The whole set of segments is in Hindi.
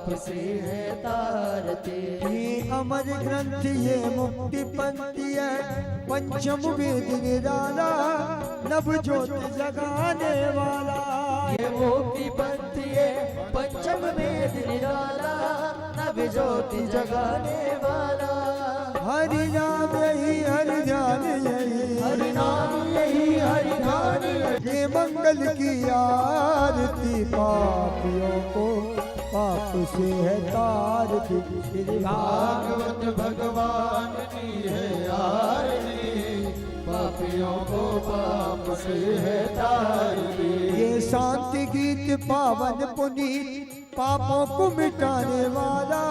पाप से है तारते। ये अमर ग्रंथ ये मुक्ति पंथी है, पंचम वेद निराला, नव ज्योति जगाने वाला। ये मुक्ति पंथी है, पंचम वेद निराला, नव ज्योति जगाने वाला। हरि नाम यही हरि ध्यान यही, हरि नाम यही हरि ध्यान यही। ये मंगल की आरती, पापियों को पाप से है तारती। श्री भागवत भगवान की है आरती, पापियों को पाप से है तारती। ये शांति गीत पावन पुनीत, पापों को मिटाने वाला,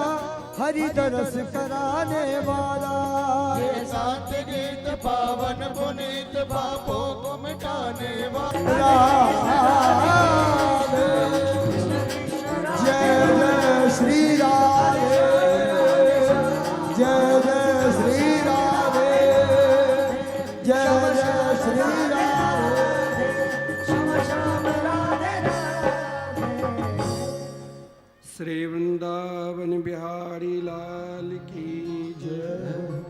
हरि दरस कराने वाला। ये शांति गीत पावन पुनीत, पापों को मिटाने वाला। राधे जय जय श्री राधे, जय जय श्री राधे, जय जय श्री राधे। श्री वृंदावन बिहारी लाल की जय,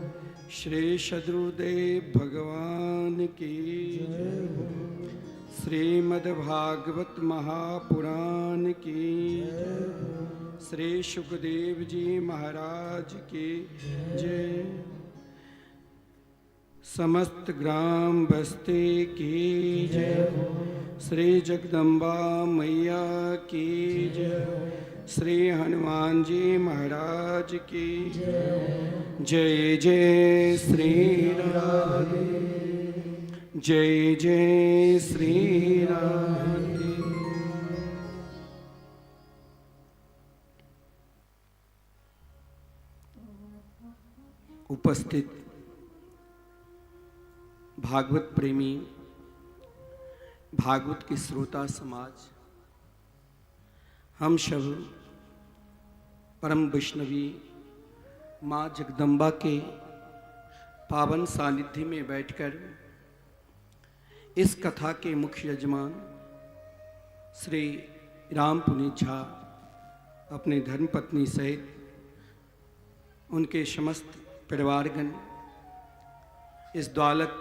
श्री सद्गुरुदेव भगवान की जय, श्रीमद्भागवत महापुराण की जय, श्री सुखदेव जी महाराज की जय, समस्त ग्राम बस्ती की जय, श्री जगदम्बा मैया की जय, श्री हनुमान जी महाराज की जय। जय श्री राम, जय जय श्री राम। उपस्थित भागवत प्रेमी, भागवत की श्रोता समाज, हम सब परम वैष्णवी माँ जगदम्बा के पावन सानिध्य में बैठकर इस कथा के मुख्य यजमान श्री राम पुनीत झा अपने धर्मपत्नी सहित उनके समस्त परिवारगण इस द्वालक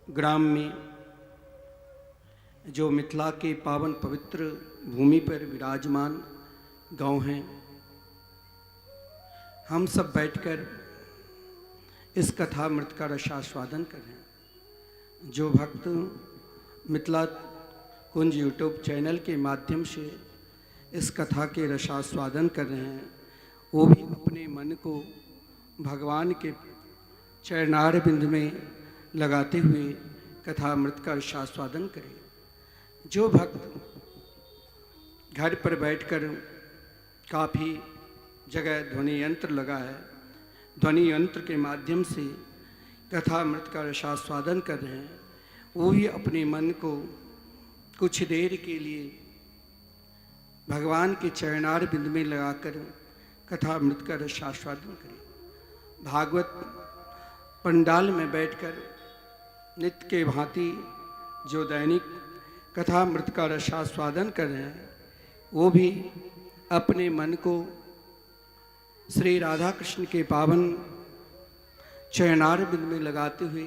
ग्राम में जो मिथिला के पावन पवित्र भूमि पर विराजमान गांव हैं, हम सब बैठकर इस कथा मृत का रसास्वादन कर रहे हैं। जो भक्त मिथिला कुंज यूट्यूब चैनल के माध्यम से इस कथा के रसास्वादन कर रहे हैं, वो भी अपने मन को भगवान के चरणार बिंद में लगाते हुए कथा मृत का रसास्वादन करें। जो भक्त घर पर बैठकर काफ़ी जगह ध्वनि यंत्र लगा है, ध्वनि यंत्र के माध्यम से कथा मृत का रसास्वादन कर रहे हैं, वो भी अपने मन को कुछ देर के लिए भगवान के चरणार बिंद में लगाकर कथा मृत का रसास्वादन करें। भागवत पंडाल में बैठकर नित्य के भांति जो दैनिक कथा मृत का रसास्वादन कर रहे हैं, वो भी अपने मन को श्री राधा कृष्ण के पावन चरणार बिंद में लगाते हुए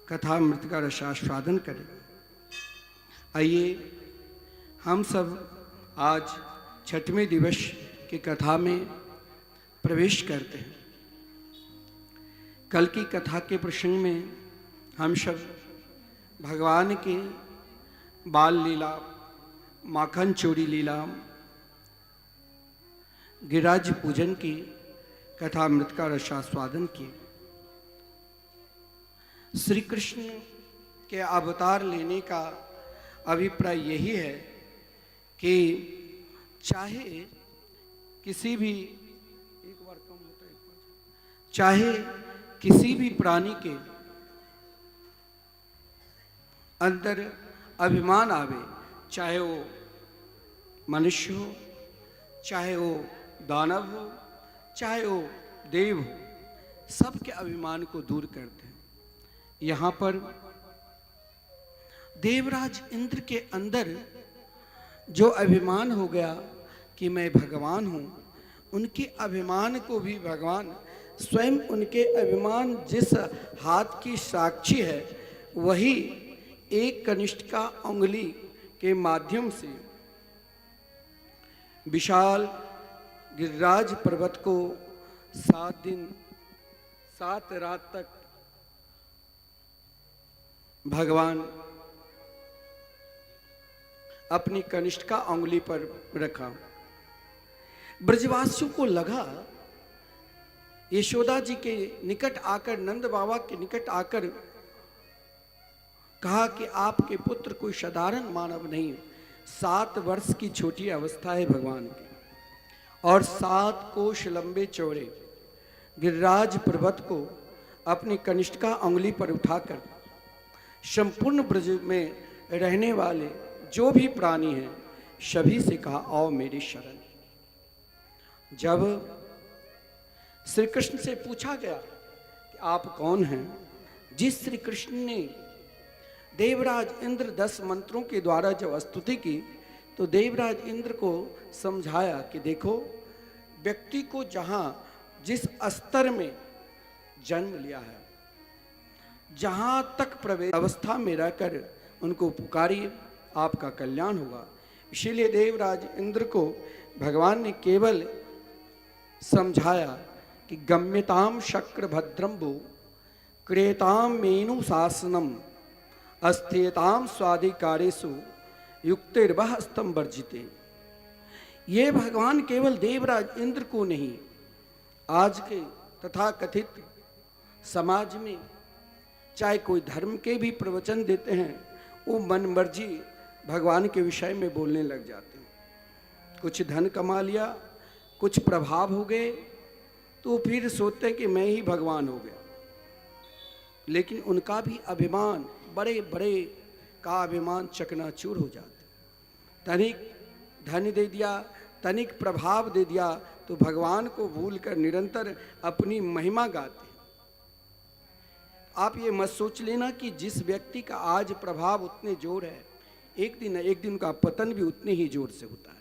कथा मृत का रसास्वादन करें। आइए हम सब आज छठवें दिवस की कथा में प्रवेश करते हैं। कल की कथा के प्रसंग में हम सब भगवान के बाल लीला, माखन चोरी लीला, गिरिराज पूजन की कथा मृत का रसास्वादन किए। श्री कृष्ण के अवतार लेने का अभिप्राय यही है कि चाहे किसी भी चाहे किसी भी प्राणी के अंदर अभिमान आवे, चाहे वो मनुष्य हो, चाहे वो दानव हो, चाहे वो देव हो, सबके अभिमान को दूर करते हैं। यहाँ पर देवराज इंद्र के अंदर जो अभिमान हो गया कि मैं भगवान हूँ, उनके अभिमान को भी भगवान स्वयं, उनके अभिमान जिस हाथ की साक्षी है वही एक कनिष्ठिका उंगली के माध्यम से विशाल गिरिराज पर्वत को 7 दिन 7 रात तक भगवान अपनी कनिष्ठिका उंगली पर रखा। ब्रजवासियों को लगा, यशोदा जी के निकट आकर, नंद बाबा के निकट आकर कहा कि आपके पुत्र कोई साधारण मानव नहीं, 7 वर्ष की छोटी अवस्था है भगवान की, और 7 कोश लंबे चौड़े गिरिराज पर्वत को अपनी कनिष्ठिका उंगली पर उठाकर संपूर्ण ब्रज में रहने वाले जो भी प्राणी हैं सभी से कहा, आओ मेरी शरण। जब श्री कृष्ण से पूछा गया कि आप कौन हैं, जिस श्री कृष्ण ने देवराज इंद्र 10 मंत्रों के द्वारा जब स्तुति की, तो देवराज इंद्र को समझाया कि देखो, व्यक्ति को जहाँ जिस स्तर में जन्म लिया है, जहाँ तक प्रवेश अवस्था में रहकर उनको पुकारिए, आपका कल्याण होगा। इसीलिए देवराज इंद्र को भगवान ने केवल समझाया कि गम्यताम शक्र भद्रम्भो क्रेताम मेनु शासनम अस्थियताम स्वाधिकारेषु युक्तिर्वह स्तंभ वर्जिते। ये भगवान केवल देवराज इंद्र को नहीं, आज के तथा कथित समाज में चाहे कोई धर्म के भी प्रवचन देते हैं, वो मन मर्जी भगवान के विषय में बोलने लग जाते हैं। कुछ धन कमा लिया, कुछ प्रभाव हो गए, तो फिर सोचते हैं कि मैं ही भगवान हो गया। लेकिन उनका भी अभिमान, बड़े बड़े का अभिमान चकनाचूर हो जाता। तनिक धन दे दिया, तनिक प्रभाव दे दिया, तो भगवान को भूलकर निरंतर अपनी महिमा गाते। आप ये मत सोच लेना कि जिस व्यक्ति का आज प्रभाव उतने जोर है, एक दिन का पतन भी उतने ही जोर से होता है।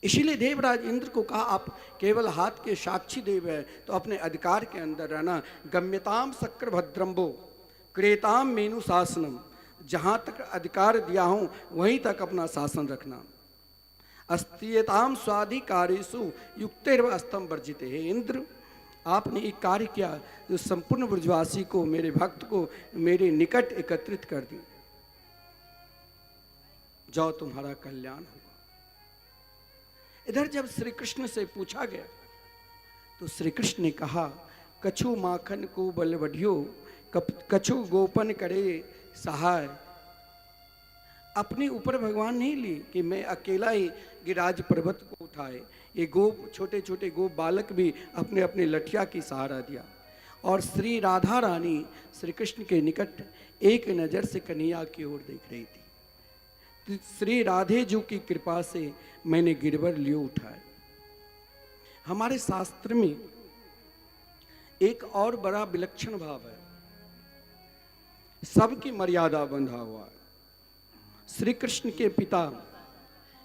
इसीलिए देवराज इंद्र को कहा, आप केवल हाथ के साक्षी देव है, तो अपने अधिकार के अंदर रहना। गम्यताम शक्र भद्रम्भो क्रेताम मेनु शासनम, जहां तक अधिकार दिया हूं वहीं तक अपना शासन रखना। अस्थियताम स्वाधिकारेषु युक्तिर्व स्तंभ वर्जिते। हे इंद्र, आपने एक कार्य किया जो संपूर्ण ब्रजवासी को, मेरे भक्त को मेरे निकट एकत्रित कर दी। जाओ, तुम्हारा कल्याण होगा। इधर जब श्री कृष्ण से पूछा गया, तो श्री कृष्ण ने कहा, कछु माखन को बल बढ़ियो, कछु गोपन करे सहाय। अपने ऊपर भगवान नहीं ली कि मैं अकेला ही गिरिराज पर्वत को उठाए। ये गोप, छोटे छोटे गोप बालक भी अपने अपने लठिया की सहारा दिया। और श्री राधा रानी श्री कृष्ण के निकट एक नज़र से कन्हैया की ओर देख रही थी। तो श्री राधे जी की कृपा से मैंने गिरवर लियो उठाए। हमारे शास्त्र में एक और बड़ा विलक्षण भाव है, सबकी मर्यादा बंधा हुआ है। श्री कृष्ण के पिता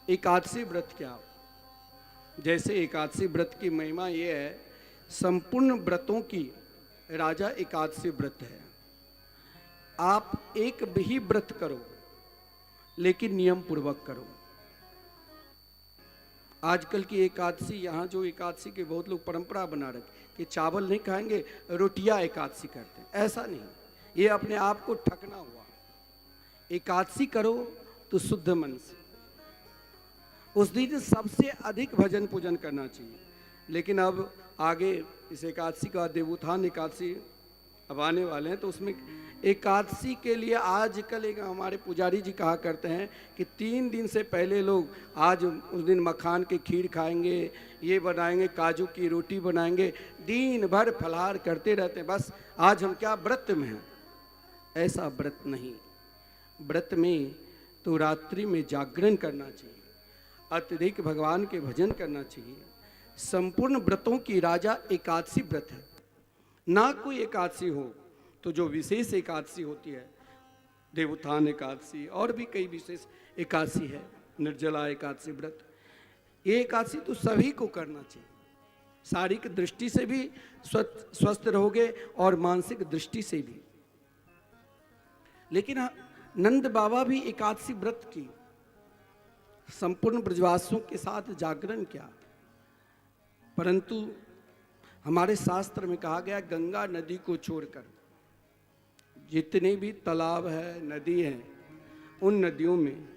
एकादशी व्रत किया। जैसे एकादशी व्रत की महिमा ये है, संपूर्ण व्रतों की राजा एकादशी व्रत है। आप एक भी व्रत करो, लेकिन नियम पूर्वक करो। आजकल की एकादशी, यहाँ जो एकादशी के बहुत लोग परंपरा बना रखे कि चावल नहीं खाएंगे, रोटियां एकादशी करते हैं। ऐसा नहीं, ये अपने आप को ठगना हुआ। एकादशी करो तो शुद्ध मन से। उस दिन सबसे अधिक भजन पूजन करना चाहिए। लेकिन अब आगे इस एकादशी का देवोत्थान एकादशी अब आने वाले हैं, तो उसमें एकादशी के लिए आजकल एक हमारे पुजारी जी कहा करते हैं कि 3 दिन से पहले लोग आज उस दिन मखान की खीर खाएंगे, ये बनाएंगे, काजू की रोटी बनाएंगे, दिन भर फलाहार करते रहते हैं। बस आज हम क्या व्रत में हैं। ऐसा व्रत नहीं। व्रत में तो रात्रि में जागरण करना चाहिए, अत्यधिक भगवान के भजन करना चाहिए। संपूर्ण व्रतों की राजा एकादशी व्रत है। ना कोई एकादशी हो तो जो विशेष एकादशी होती है, देवोत्थान एकादशी और भी कई विशेष एकादशी है, निर्जला एकादशी व्रत। ये एकादशी तो सभी को करना चाहिए, शारीरिक दृष्टि से भी स्वस्थ रहोगे और मानसिक दृष्टि से भी। लेकिन नंद बाबा भी एकादशी व्रत की, संपूर्ण ब्रजवासियों के साथ जागरण किया, परंतु हमारे शास्त्र में कहा गया गंगा नदी को छोड़कर जितने भी तालाब है, नदी है, उन नदियों में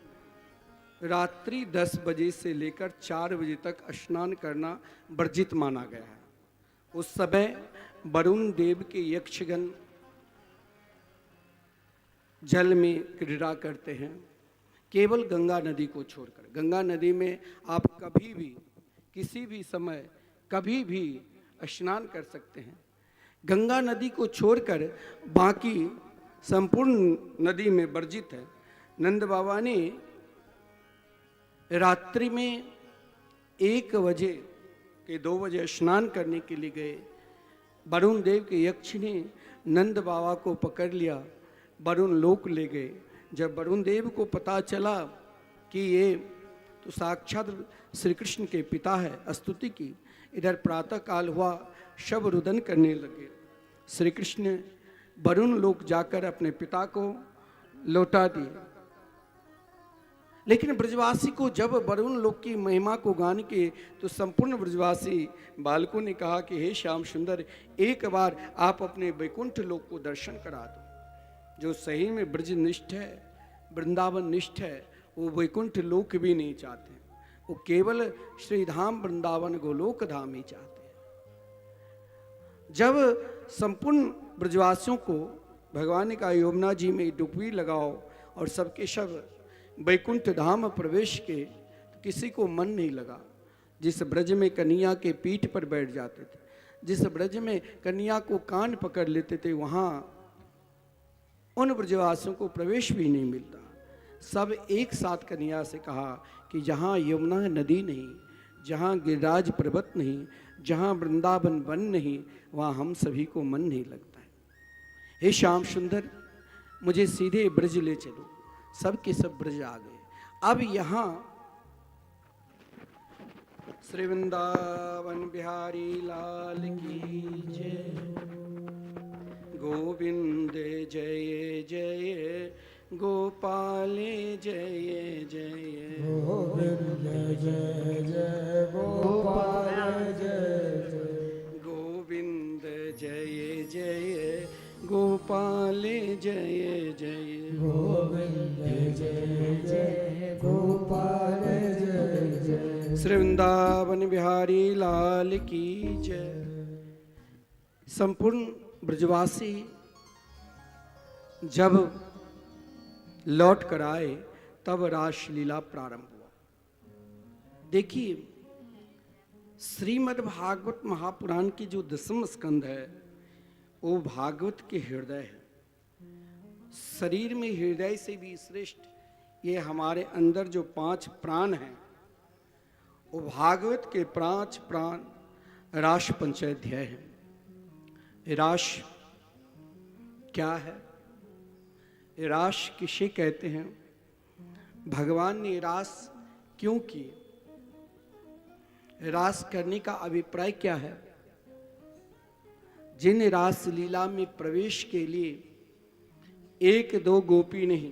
रात्रि 10 बजे से लेकर 4 बजे तक स्नान करना वर्जित माना गया है। उस समय वरुण देव के यक्षगण जल में क्रीड़ा करते हैं, केवल गंगा नदी को छोड़कर। गंगा नदी में आप कभी भी किसी भी समय कभी भी स्नान कर सकते हैं। गंगा नदी को छोड़कर बाकी संपूर्ण नदी में वर्जित है। नंद बाबा ने रात्रि में 1 बजे के 2 बजे स्नान करने के लिए गए। वरुण देव के यक्ष ने नंद बाबा को पकड़ लिया, वरुण लोक ले गए। जब वरुण देव को पता चला कि ये तो साक्षात श्री कृष्ण के पिता है, स्तुति की। इधर प्रातः काल हुआ, शव रुदन करने लगे। श्री कृष्ण वरुण लोक जाकर अपने पिता को लौटा दिए। लेकिन ब्रजवासी को जब वरुण लोक की महिमा को गान के तो संपूर्ण ब्रजवासी बालकों ने कहा कि हे श्याम सुंदर, एक बार आप अपने वैकुंठ लोक को दर्शन करा दो। जो सही में ब्रजनिष्ठ है, वृंदावन निष्ठ है, वो वैकुंठ लोक भी नहीं चाहते, वो केवल श्रीधाम वृंदावन गोलोक धाम ही चाहते हैं। जब संपूर्ण ब्रजवासियों को भगवान का यमुना जी में डुबकी लगाओ और सबके सब वैकुंठ धाम प्रवेश के, तो किसी को मन नहीं लगा। जिस ब्रज में कन्या के पीठ पर बैठ जाते थे, जिस ब्रज में कन्या को कान पकड़ लेते थे, वहाँ उन ब्रजवासियों को प्रवेश भी नहीं मिलता। सब एक साथ कन्या से कहा कि जहाँ यमुना नदी नहीं, जहाँ गिरिराज पर्वत नहीं, जहाँ वृंदावन वन नहीं, वहाँ हम सभी को मन नहीं लगता है। हे श्याम सुंदर, मुझे सीधे ब्रज ले चलो। सब के सब ब्रज आ गए। अब यहाँ श्री वृंदावन बिहारी लाल की जय, गोविंद जय जय, गोपाल जय जय, गोविंद जय जय, गोपाल जय जय, गोविंद जय जय, गोपाल जय जय, गोविंद जय जय, गोपाल जय जय। श्री वृंदावन बिहारी लाल की जय। संपूर्ण ब्रजवासी जब लौट कर आए तब रासलीला प्रारंभ हुआ। देखिए, श्रीमद् भागवत महापुराण की जो 10वां स्कंद है वो भागवत के हृदय है। शरीर में हृदय से भी श्रेष्ठ ये हमारे अंदर जो 5 प्राण हैं, वो भागवत के 5 प्राण रास पंचाध्याय है। रास क्या है? रास किसे कहते हैं? भगवान ने रास क्यों की? रास करने का अभिप्राय क्या है? जिन रास लीला में प्रवेश के लिए 1-2 गोपी नहीं,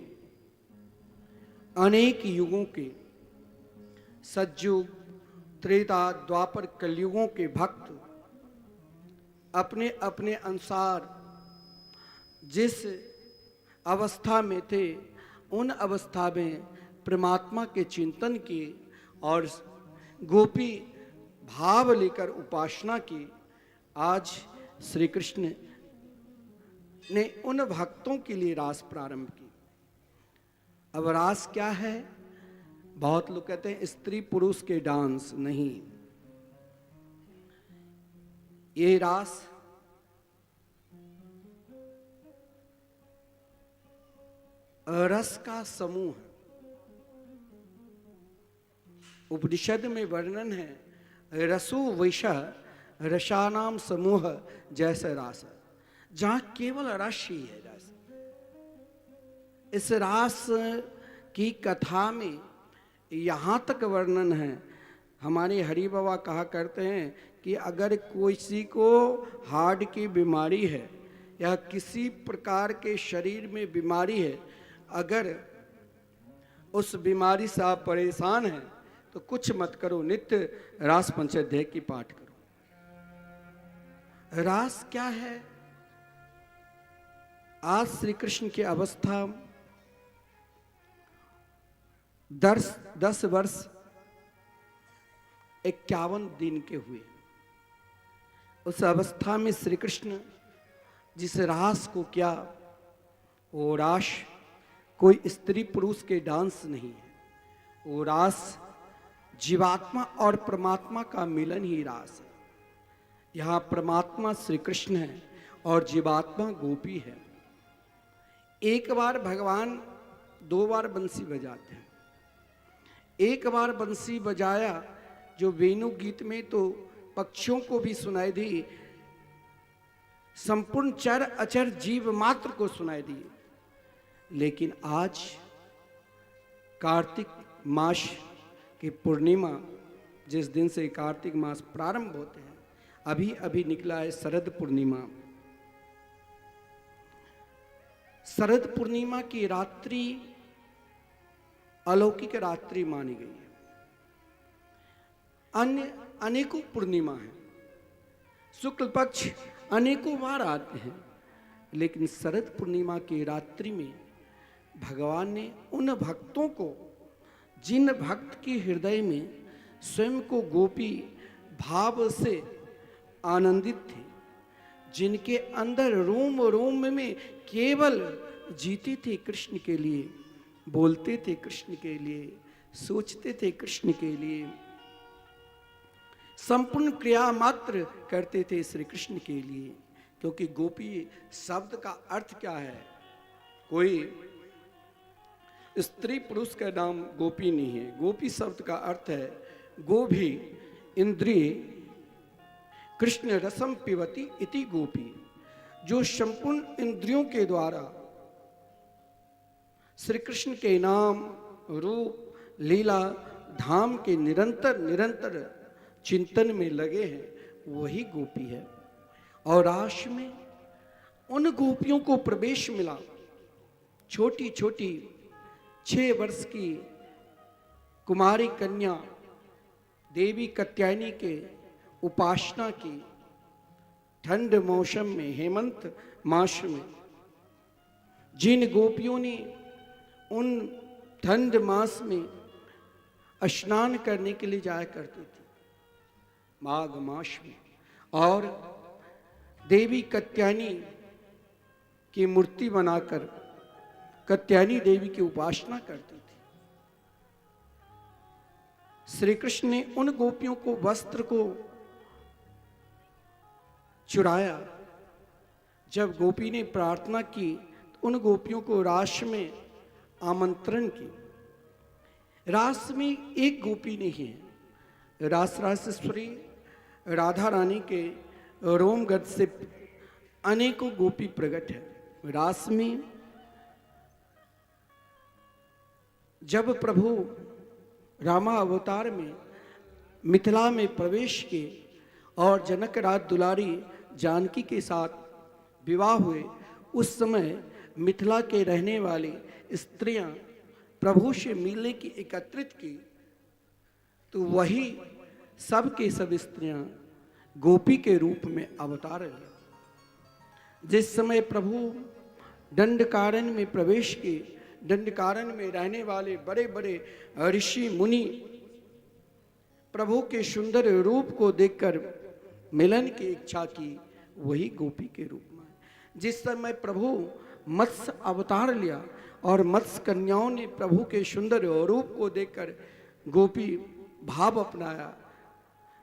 अनेक युगों के, सतयुग, त्रेता, द्वापर, कलयुगों के भक्त अपने अपने अनुसार जिस अवस्था में थे, उन अवस्था में परमात्मा के चिंतन की और गोपी भाव लेकर उपासना की। आज श्री कृष्ण ने उन भक्तों के लिए रास प्रारंभ की। अब रास क्या है? बहुत लोग कहते हैं स्त्री पुरुष के डांस, नहीं। ये रास रस का समूह है। उपनिषद में वर्णन है रसो वैशः रसानाम समूह जैसे रास, जहां केवल रस ही है। रस, इस रास की कथा में यहाँ तक वर्णन है। हमारे हरि बाबा कहा करते हैं कि अगर किसी को हार्ट की बीमारी है या किसी प्रकार के शरीर में बीमारी है, अगर उस बीमारी से आप परेशान हैं तो कुछ मत करो, नित्य रास पंचाध्याय की पाठ करो। रास क्या है? आज श्री कृष्ण की अवस्था 10 वर्ष 51 दिन के हुए। उस अवस्था में श्री कृष्ण जिस रास को क्या, वो रास कोई स्त्री पुरुष के डांस नहीं है, वो रास जीवात्मा और परमात्मा का मिलन ही रास है। यहाँ परमात्मा श्री कृष्ण है और जीवात्मा गोपी है। एक बार भगवान 2 बार बंसी बजाते हैं। एक बार बंसी बजाया जो वेणु गीत में तो पक्षियों को भी सुनाई दी, संपूर्ण चर अचर जीव मात्र को सुनाई दी। लेकिन आज कार्तिक मास की पूर्णिमा, जिस दिन से कार्तिक मास प्रारंभ होते हैं, अभी अभी निकला है शरद पूर्णिमा। शरद पूर्णिमा की रात्रि अलौकिक रात्रि मानी गई है। अन्य अनेकों पूर्णिमा है, शुक्ल पक्ष अनेकों बार आते हैं, लेकिन शरद पूर्णिमा की रात्रि में भगवान ने उन भक्तों को, जिन भक्त की हृदय में स्वयं को गोपी भाव से आनंदित थे, जिनके अंदर रोम रोम में केवल जीते थे कृष्ण के लिए, बोलते थे कृष्ण के लिए, सोचते थे कृष्ण के लिए, संपूर्ण क्रिया मात्र करते थे श्री कृष्ण के लिए। क्योंकि गोपी शब्द का अर्थ क्या है? कोई स्त्री पुरुष का नाम गोपी नहीं है। गोपी शब्द का अर्थ है गोभी इंद्रिय कृष्ण रसम पिबती इति गोपी, जो संपूर्ण इंद्रियों के द्वारा श्री कृष्ण के नाम, रूप, लीला, धाम के निरंतर निरंतर चिंतन में लगे हैं, वही गोपी है। और रास में उन गोपियों को प्रवेश मिला, छोटी छोटी 6 वर्ष की कुमारी कन्या देवी कात्यायनी के उपासना की, ठंड मौसम में, हेमंत मास में, जिन गोपियों ने उन ठंड मास में स्नान करने के लिए जाया करती थी माघ मास में, और देवी कात्यायनी की मूर्ति बनाकर कात्यायनी देवी की उपासना करती थी। श्री कृष्ण ने उन गोपियों को वस्त्र को चुराया। जब गोपी ने प्रार्थना की तो उन गोपियों को रास में आमंत्रण की। रास में एक गोपी नहीं है, रास रासेश्वरी राधा रानी के रोमगढ़ से अनेकों गोपी प्रकट है। रास में जब प्रभु रामा अवतार में मिथिला में प्रवेश किए और जनक राज दुलारी जानकी के साथ विवाह हुए, उस समय मिथिला के रहने वाली स्त्रियां प्रभु से मिलने की एकत्रित की, तो वही सब के सब स्त्रियां गोपी के रूप में अवतार लिया। जिस समय प्रभु दंडकारण्य में प्रवेश किए, दंडकारण्य में रहने वाले बड़े बड़े ऋषि मुनि प्रभु के सुंदर रूप को देखकर मिलन की इच्छा की, वही गोपी के रूप में। जिस समय प्रभु मत्स्य अवतार लिया और मत्स्य कन्याओं ने प्रभु के सुंदर रूप को देखकर गोपी भाव अपनाया,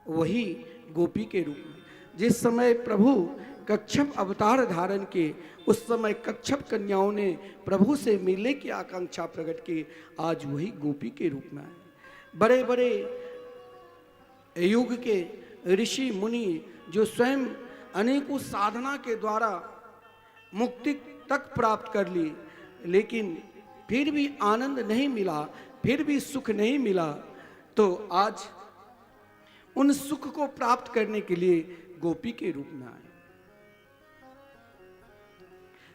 वही गोपी के रूप में। जिस समय प्रभु कच्छप अवतार धारण किए, उस समय कच्छप कन्याओं ने प्रभु से मिलने की आकांक्षा प्रकट की, आज वही गोपी के रूप में आए। बड़े बड़े युग के ऋषि मुनि जो स्वयं अनेकों साधना के द्वारा मुक्ति तक प्राप्त कर ली, लेकिन फिर भी आनंद नहीं मिला, फिर भी सुख नहीं मिला, तो आज उन सुख को प्राप्त करने के लिए गोपी के रूप में आए।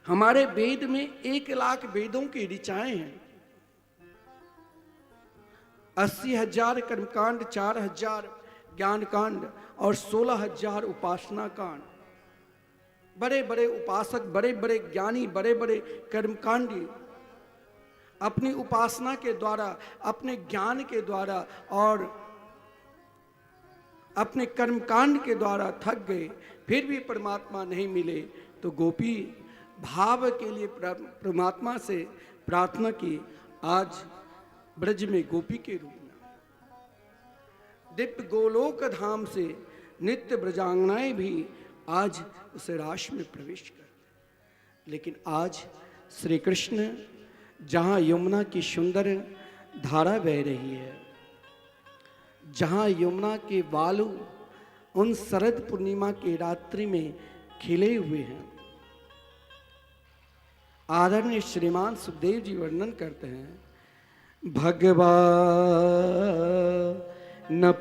हमारे वेद में 1,00,000 वेदों की ऋचाएं हैं, 80,000 कर्मकांड, 4,000 ज्ञान कांड और 16,000 उपासना कांड। बड़े बड़े उपासक, बड़े बड़े ज्ञानी, बड़े बड़े कर्मकांडी अपनी उपासना के द्वारा, अपने ज्ञान के द्वारा और अपने कर्मकांड के द्वारा थक गए, फिर भी परमात्मा नहीं मिले। तो गोपी भाव के लिए परमात्मा से प्रार्थना की, आज ब्रज में गोपी के रूप में दिव्य गोलोक धाम से नित्य ब्रजांगनाएं भी आज उस राश में प्रवेश करते। लेकिन आज श्री कृष्ण जहाँ यमुना की सुंदर धारा बह रही है, जहाँ यमुना के बालू उन शरद पूर्णिमा की रात्रि में खिले हुए हैं, आदरणीय श्रीमान सुखदेव जी वर्णन करते हैं, भगवान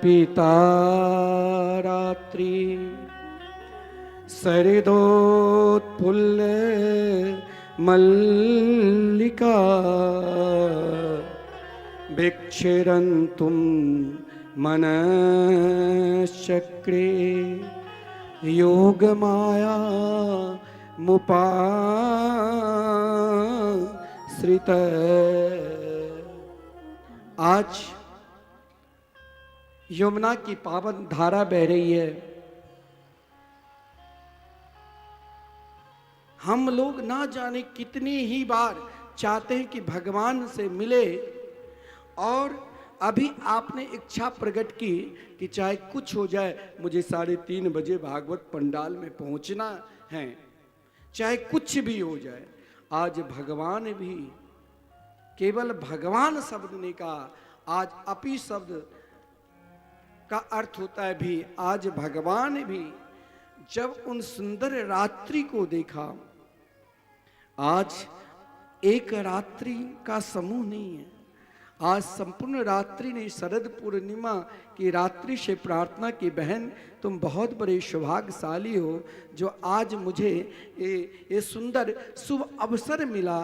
पिता रात्रि शरदोत्फुल्ल मल्लिका भिक्षरन्तुं मनश्चक्रे योगमाया मुपाश्रित। आज यमुना की पावन धारा बह रही है। हम लोग ना जाने कितनी ही बार चाहते हैं कि भगवान से मिले, और अभी आपने इच्छा प्रकट की कि चाहे कुछ हो जाए, मुझे 3:30 बजे भागवत पंडाल में पहुंचना है, चाहे कुछ भी हो जाए। आज भगवान भी, केवल भगवान शब्द ने कहा, आज अपी शब्द का अर्थ होता है भी। आज भगवान भी जब उन सुंदर रात्रि को देखा, आज एक रात्रि का समूह नहीं है, आज संपूर्ण रात्रि ने शरद पूर्णिमा की रात्रि से प्रार्थना की, बहन तुम बहुत बड़े सौभाग्यशाली हो जो आज मुझे ये सुंदर शुभ अवसर मिला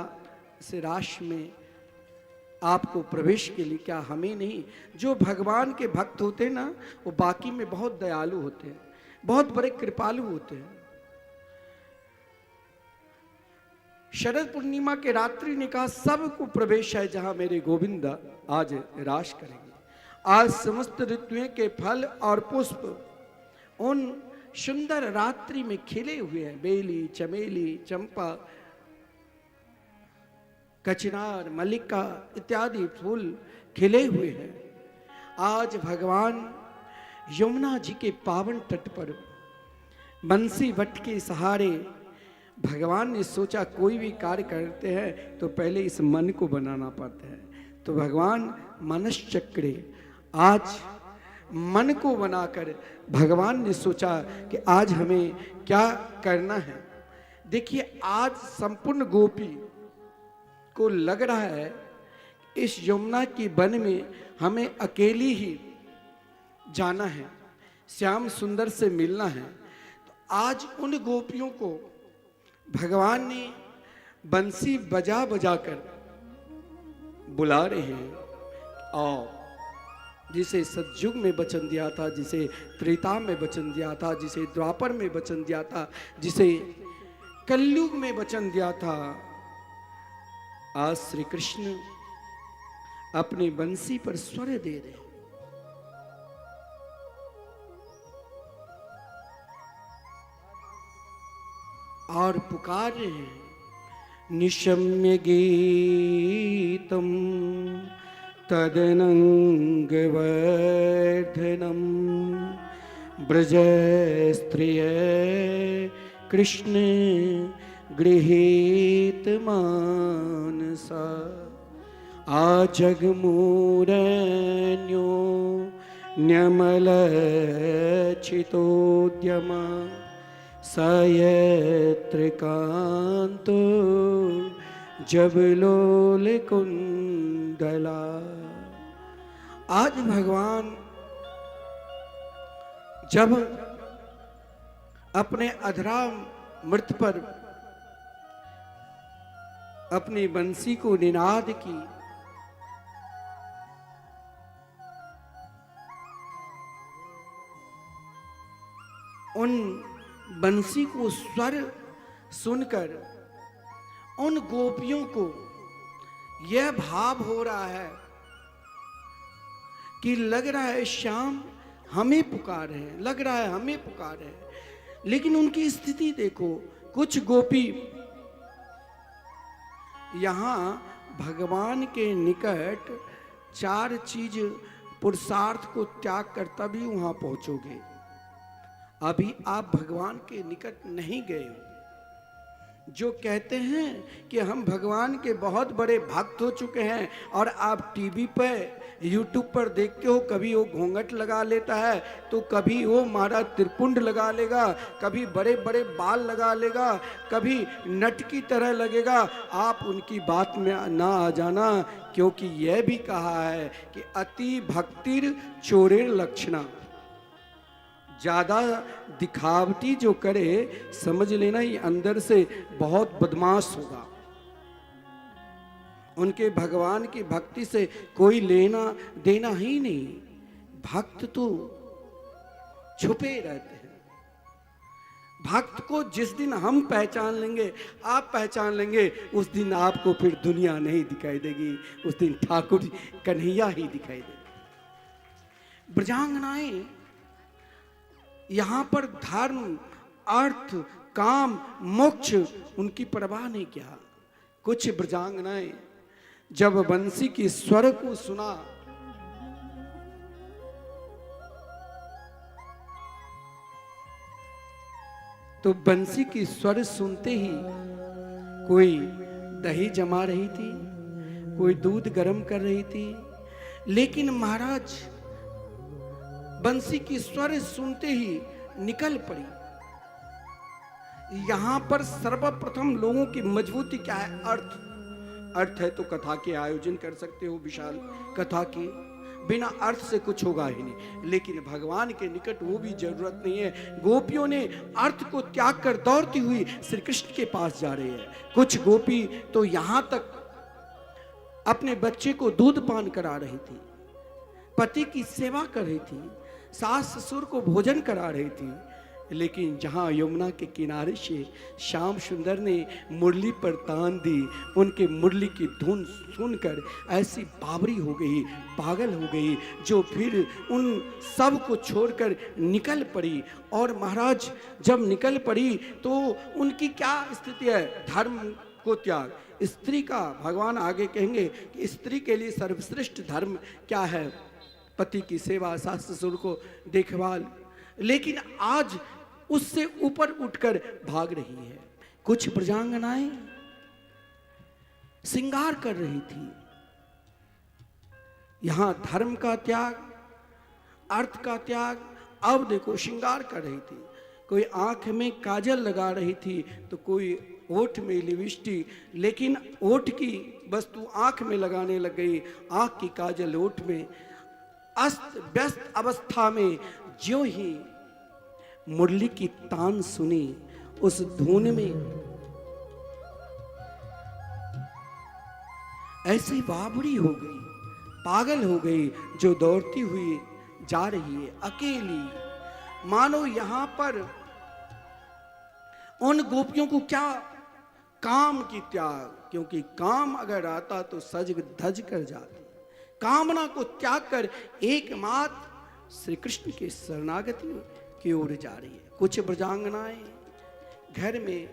इस राशि में आपको प्रवेश के लिए। क्या हमें नहीं? जो भगवान के भक्त होते हैं ना, वो बाकी में बहुत दयालु होते हैं, बहुत बड़े कृपालु होते हैं। शरद पूर्णिमा के रात्रि ने कहा सबको प्रवेश है जहां मेरे गोविंद आज राश करेंगे। आज समस्त ऋतुएं के फल और पुष्प उन सुंदर रात्रि में खिले हुए हैं। बेली, चमेली, चंपा, कचनार, मल्लिका इत्यादि फूल खिले हुए हैं। आज भगवान यमुना जी के पावन तट पर बंसी वट के सहारे भगवान ने सोचा कोई भी कार्य करते हैं तो पहले इस मन को बनाना पड़ता है। तो भगवान मनश्चक्रे, आज मन को बनाकर भगवान ने सोचा कि आज हमें क्या करना है। देखिए, आज संपूर्ण गोपी को लग रहा है इस यमुना की वन में हमें अकेली ही जाना है, श्याम सुंदर से मिलना है। तो आज उन गोपियों को भगवान ने बंसी बजा बजा कर बुला रहे हैं। और जिसे सतयुग में वचन दिया था, जिसे त्रेता में वचन दिया था, जिसे द्वापर में वचन दिया था, जिसे कलयुग में वचन दिया था, आज श्री कृष्ण अपनी बंसी पर स्वर दे रहे हैं। और पुकार रहे हैं, निशम्य गीतम तदनंगवर्धनम ब्रज स्त्रिय कृष्ण गृहीत मानसा आजगमूरन्यो न्यमलचितोद्यमा सयत्र कांतो जब लोल कुंडला। आज भगवान जब अपने अधरा मृत पर अपनी बंसी को निनाद की, उन बंसी को स्वर सुनकर उन गोपियों को यह भाव हो रहा है कि लग रहा है श्याम हमें पुकार रहे हैं, लग रहा है हमें पुकार रहे हैं। लेकिन उनकी स्थिति देखो, कुछ गोपी यहां भगवान के निकट 4 चीज पुरुषार्थ को त्याग कर तभी वहां पहुंचोगे। अभी आप भगवान के निकट नहीं गए हो। जो कहते हैं कि हम भगवान के बहुत बड़े भक्त हो चुके हैं और आप टीवी पर यूट्यूब पर देखते हो, कभी वो घूंघट लगा लेता है तो कभी वो मारा त्रिपुंड लगा लेगा, कभी बड़े बड़े बाल लगा लेगा, कभी नट की तरह लगेगा। आप उनकी बात में ना आ जाना, क्योंकि यह भी कहा है कि अति भक्तिर चोरेर लक्षणा। ज्यादा दिखावटी जो करे समझ लेना ये अंदर से बहुत बदमाश होगा। उनके भगवान की भक्ति से कोई लेना देना ही नहीं। भक्त तो छुपे रहते हैं। भक्त को जिस दिन हम पहचान लेंगे, आप पहचान लेंगे, उस दिन आपको फिर दुनिया नहीं दिखाई देगी, उस दिन ठाकुर कन्हैया ही दिखाई देगी। ब्रजांगनाएं यहां पर धर्म, अर्थ, काम, मोक्ष उनकी परवाह नहीं किया। कुछ ब्रजांगनाएं जब बंसी की स्वर को सुना तो बंसी की स्वर सुनते ही कोई दही जमा रही थी, कोई दूध गर्म कर रही थी, लेकिन महाराज बंसी की स्वर सुनते ही निकल पड़ी। यहां पर सर्वप्रथम लोगों की मजबूती क्या है? अर्थ है तो कथा के आयोजन कर सकते हो, विशाल कथा की, बिना अर्थ से कुछ होगा ही नहीं। लेकिन भगवान के निकट वो भी जरूरत नहीं है। गोपियों ने अर्थ को त्याग कर दौड़ती हुई श्री कृष्ण के पास जा रही है। कुछ गोपी तो यहां तक अपने बच्चे को दूध पान करा रही थी, पति की सेवा कर रही थी, सास ससुर को भोजन करा रही थी। लेकिन जहां यमुना के किनारे से श्याम सुंदर ने मुरली पर तान दी, उनके मुरली की धुन सुनकर ऐसी बावरी हो गई, पागल हो गई, जो फिर उन सब को छोड़कर निकल पड़ी। और महाराज जब निकल पड़ी तो उनकी क्या स्थिति है? धर्म को त्याग। स्त्री का भगवान आगे कहेंगे कि स्त्री के लिए सर्वश्रेष्ठ धर्म क्या है? पति की सेवा, सास ससुर को देखभाल। लेकिन आज उससे ऊपर उठकर भाग रही है। कुछ ब्रजांगनाएं श्रृंगार कर रही थी। यहां धर्म का त्याग, अर्थ का त्याग। अब देखो श्रृंगार कर रही थी। कोई आंख में काजल लगा रही थी तो कोई ओठ में लिपस्टिक, लेकिन ओठ की वस्तु आंख में लगाने लग गई, आंख की काजल ओठ में। अस्त व्यस्त अवस्था में ज्यों ही मुरली की तान सुनी, उस धुन में ऐसी बावड़ी हो गई, पागल हो गई, जो दौड़ती हुई जा रही है अकेली। मानो यहां पर उन गोपियों को क्या काम की त्याग, क्योंकि काम अगर आता तो सज धज कर जाती। कामना को त्याग कर एकमात्र श्री कृष्ण के शरणागति की ओर जा रही है। कुछ ब्रजांगनाएं घर में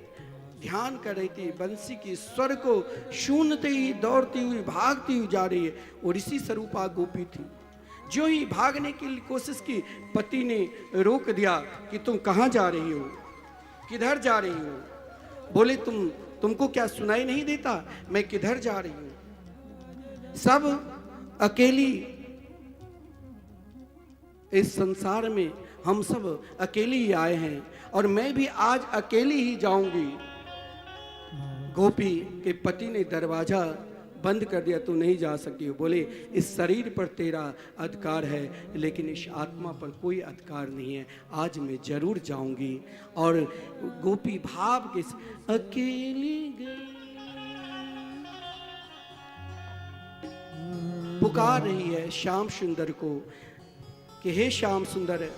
ध्यान कर रही थी, बंसी की स्वर को सुनते ही दौड़ती हुई भागती हुई जा रही है। और इसी स्वरूपा गोपी थी। जो ही भागने की कोशिश की, पति ने रोक दिया कि तुम कहां जा रही हो, किधर जा रही हो? बोले तुमको क्या सुनाई नहीं देता मैं किधर जा रही हूं? सब अकेली, इस संसार में हम सब अकेले ही आए हैं और मैं भी आज अकेली ही जाऊंगी। गोपी के पति ने दरवाजा बंद कर दिया तो नहीं जा सकती हो। बोले इस शरीर पर तेरा अधिकार है लेकिन इस आत्मा पर कोई अधिकार नहीं है। आज मैं जरूर जाऊंगी। और गोपी भाव के अकेली गई, पुकार रही है श्याम सुंदर को कि हे श्याम सुंदर,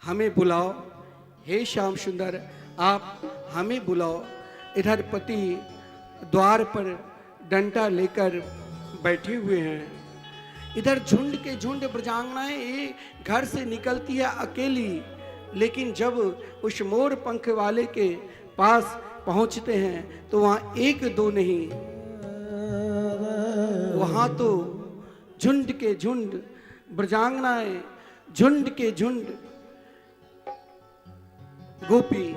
हमें बुलाओ। हे श्याम सुंदर, आप हमें बुलाओ। इधर पति द्वार पर डंडा लेकर बैठे हुए हैं, इधर झुंड के झुंड ब्रजांगनाएं एक घर से निकलती है अकेली, लेकिन जब उस मोर पंख वाले के पास पहुंचते हैं तो वहां एक दो नहीं, वहां तो झुंड के झुंड ब्रजांगनाएं, झुंड के झुंड गोपी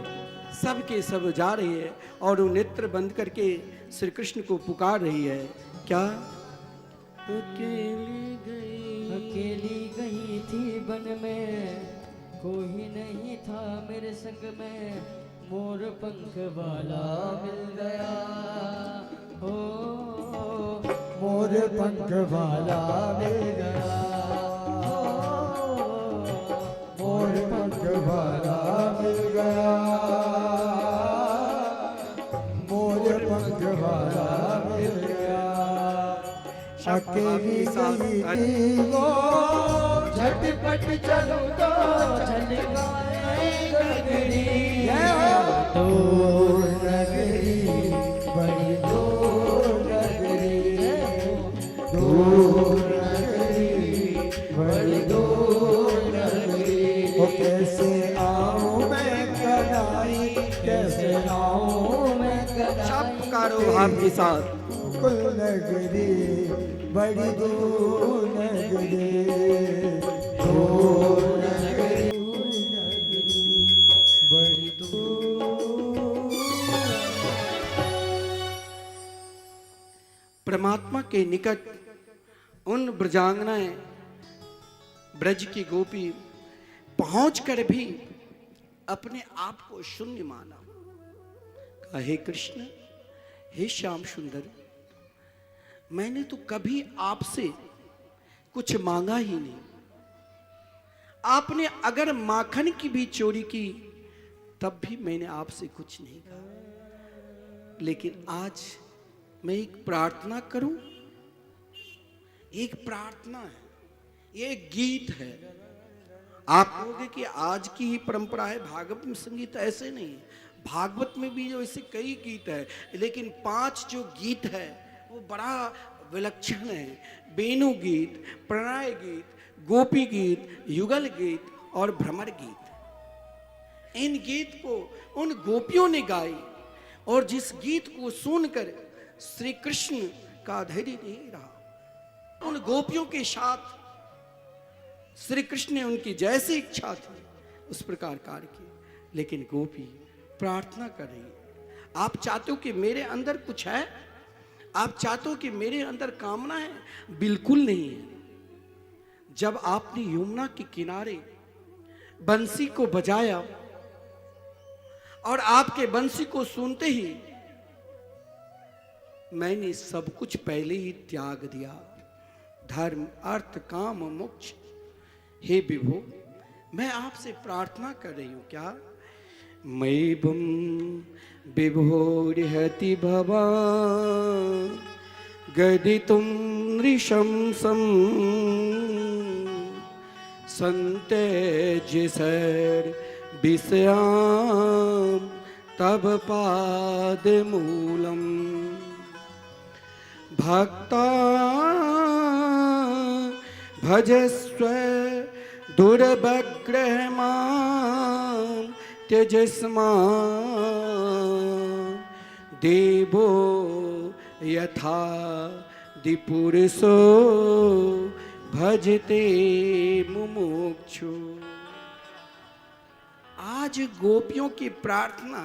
सब के सब जा रही है और वो नेत्र बंद करके श्री कृष्ण को पुकार रही है। क्या? अकेली गई थी वन में, कोई नहीं था मेरे संग में, मोर पंख वाला मिल गया हो, मोर पंख वाला मिल गया, मोर पंख वाला मिल गया, मोर पंख वाला मिल गया। अकेली गई वो झटपट चलो तो चल गए गगरी, दूर नगरी, बड़ी दूर नगरी, दूर नगरी, बड़ी दूर नगरी। ओ कैसे आऊं मैं कनाई, कैसे आऊं मैं कनाई, पुकारो भाव के साथ। कुल नगरी, बड़ी दूर नगरी, दूर नगरी, बड़ी दूर। परमात्मा के निकट उन ब्रजांगनाएं, ब्रज की गोपी पहुंचकर भी अपने आप को शून्य माना। कहा, हे कृष्ण, हे श्याम सुंदर, मैंने तो कभी आपसे कुछ मांगा ही नहीं। आपने अगर माखन की भी चोरी की तब भी मैंने आपसे कुछ नहीं कहा, लेकिन आज मैं एक प्रार्थना करूं। एक प्रार्थना है, ये एक गीत है। आप कहोगे कि आज की ही परंपरा है, भागवत में संगीत ऐसे नहीं है। भागवत में भी जो ऐसे कई गीत है, लेकिन 5 जो गीत है वो बड़ा विलक्षण है। वेणु गीत, प्रणय गीत, गोपी गीत, युगल गीत और भ्रमर गीत। इन गीत को उन गोपियों ने गाई और जिस गीत को सुनकर श्री कृष्ण का धैर्य नहीं रहा। उन गोपियों के साथ श्री कृष्ण ने उनकी जैसी इच्छा थी उस प्रकार कार्य किया, लेकिन गोपी प्रार्थना कर रही है। आप चाहते हो कि मेरे अंदर कुछ है? आप चाहते हो कि मेरे अंदर कामना है? बिल्कुल नहीं है। जब आपने यमुना के किनारे बंसी को बजाया और आपके बंसी को सुनते ही मैंने सब कुछ पहले ही त्याग दिया, धर्म, अर्थ, काम, मोक्ष। हे विभो, मैं आपसे प्रार्थना कर रही हूं। क्या? मैबं विभोर्हति भवान् गदितुं नृशंसं सन्त्यज्य सर्वविषयान् तव पादमूलम् भक्ता भजस्व दुर्भग्रह मां त्यजस्मा देवो यथा दिपुरुषो भजते मुमुक्षु। आज गोपियों की प्रार्थना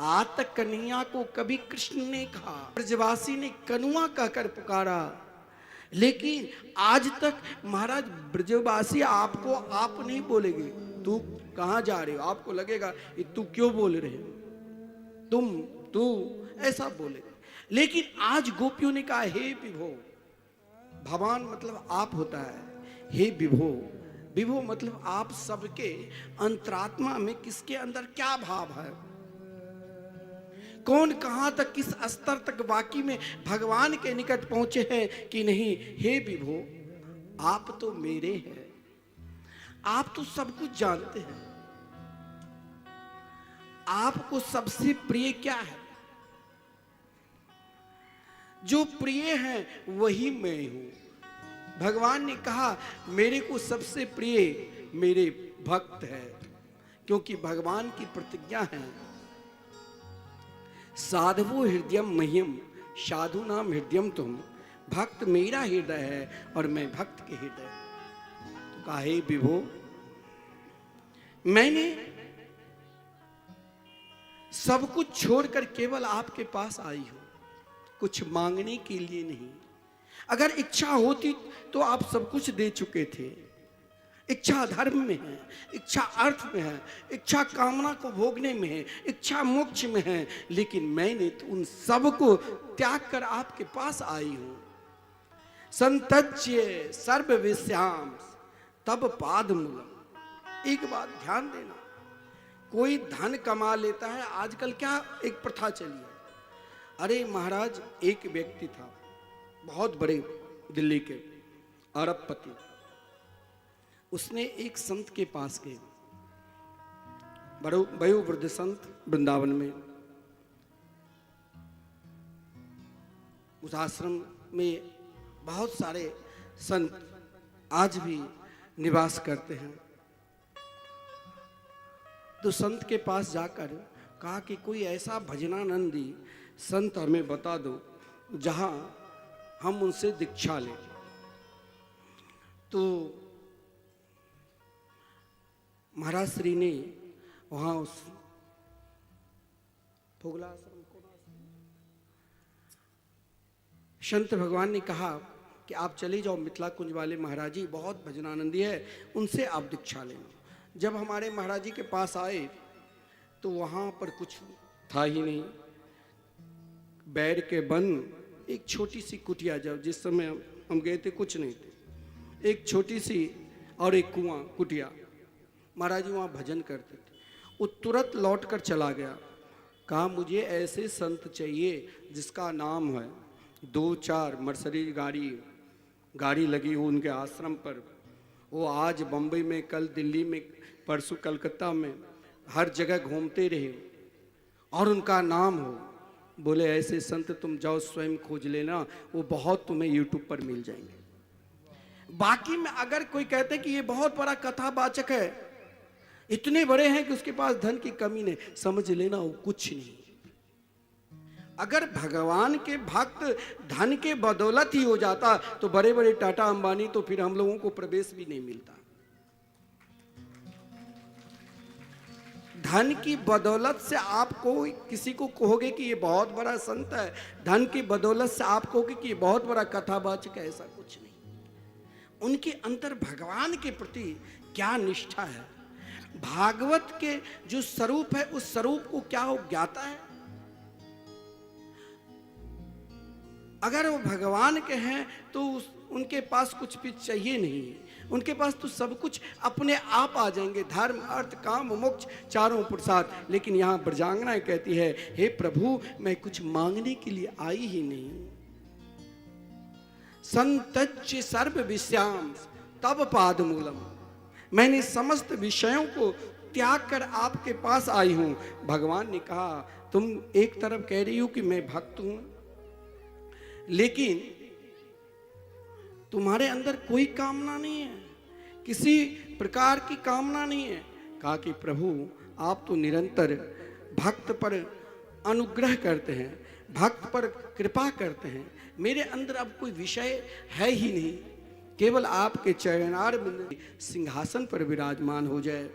आज तक कन्हैया को कभी कृष्ण ने कहा, ब्रजवासी ने कनुआ कहकर पुकारा, लेकिन आज तक महाराज ब्रजवासी आपको आप नहीं बोलेंगे। तू कहाँ जा रहे हो? आपको लगेगा तू क्यों बोल रहे हो? तुम, तू, ऐसा बोले। लेकिन आज गोपियों ने कहा हे विभो, भगवान मतलब आप होता है, हे विभो, विभो मतलब आप सबके अंतरात्मा में किसके अंदर क्या भाव है, कौन कहां तक किस स्तर तक वाकई में भगवान के निकट पहुंचे हैं कि नहीं। हे विभो, आप तो मेरे हैं, आप तो सब कुछ जानते हैं, आपको सबसे प्रिय क्या है, जो प्रिय है वही मैं हूं। भगवान ने कहा मेरे को सबसे प्रिय मेरे भक्त है, क्योंकि भगवान की प्रतिज्ञा है साधवो हृदयम मह्यम साधु नाम हृदयम तुम, भक्त मेरा हृदय है और मैं भक्त के हृदय। तो कहा हे विभो, मैंने सब कुछ छोड़कर केवल आपके पास आई हूं, कुछ मांगने के लिए नहीं। अगर इच्छा होती तो आप सब कुछ दे चुके थे। इच्छा धर्म में है, इच्छा अर्थ में है, इच्छा कामना को भोगने में है, इच्छा मोक्ष में है, लेकिन मैंने तो उन सब को त्याग कर आपके पास आई हूं। संतज्य सर्व विश्याम तब पाद मूलम। एक बात ध्यान देना, कोई धन कमा लेता है, आजकल क्या एक प्रथा चली है, अरे महाराज एक व्यक्ति था बहुत बड़े दिल्ली के अरबपति, उसने एक संत के पास गए, वयोवृद्ध संत वृंदावन में, उस आश्रम में बहुत सारे संत आज भी निवास करते हैं। तो संत के पास जाकर कहा कि कोई ऐसा भजनानंदी संत हमें बता दो जहां हम उनसे दीक्षा लें। तो महाराज श्री ने वहां उस फोगला आश्रम को संत भगवान ने कहा कि आप चले जाओ, मिथिला कुंज वाले महाराज जी बहुत भजनानंदी है, उनसे आप दीक्षा लेना। जब हमारे महाराज जी के पास आए तो वहां पर कुछ था ही नहीं, बैर के बन एक छोटी सी कुटिया, जब जिस समय हम गए थे कुछ नहीं थे, एक छोटी सी और एक कुआं कुटिया। महाराज जी वहाँ भजन करते थे। वो तुरंत लौट कर चला गया, कहा मुझे ऐसे संत चाहिए जिसका नाम है 2-4 मर्सिडीज गाड़ी लगी हो उनके आश्रम पर, वो आज बम्बई में, कल दिल्ली में, परसों कलकत्ता में, हर जगह घूमते रहे और उनका नाम हो। बोले ऐसे संत तुम जाओ स्वयं खोज लेना, वो बहुत तुम्हें यूट्यूब पर मिल जाएंगे। बाकी में अगर कोई कहते कि ये बहुत बड़ा कथावाचक है, इतने बड़े हैं कि उसके पास धन की कमी नहीं, समझ लेना वो कुछ नहीं। अगर भगवान के भक्त धन के बदौलत ही हो जाता तो बड़े बड़े टाटा अंबानी तो फिर हम लोगों को प्रवेश भी नहीं मिलता। धन की बदौलत से आपको किसी को कहोगे कि ये बहुत बड़ा संत है, धन की बदौलत से आप कहोगे कि ये बहुत बड़ा कथावाचक है, ऐसा कुछ नहीं। उनके अंदर भगवान के प्रति क्या निष्ठा है, भागवत के जो स्वरूप है उस स्वरूप को क्या वो ज्ञाता है। अगर वो भगवान के हैं तो उनके पास कुछ भी चाहिए नहीं है, उनके पास तो सब कुछ अपने आप आ जाएंगे, धर्म अर्थ काम मोक्ष चारों पुरुषार्थ। लेकिन यहाँ ब्रजांगना कहती है हे प्रभु मैं कुछ मांगने के लिए आई ही नहीं। संतच्य सर्व विषयाम तब पाद मूलम, मैंने समस्त विषयों को त्याग कर आपके पास आई हूं। भगवान ने कहा तुम एक तरफ कह रही हो कि मैं भक्त हूं, लेकिन तुम्हारे अंदर कोई कामना नहीं है, किसी प्रकार की कामना नहीं है। कहा कि प्रभु आप तो निरंतर भक्त पर अनुग्रह करते हैं, भक्त पर कृपा करते हैं, मेरे अंदर अब कोई विषय है ही नहीं, केवल आपके चरणार बिंद सिंहासन पर विराजमान हो जाए।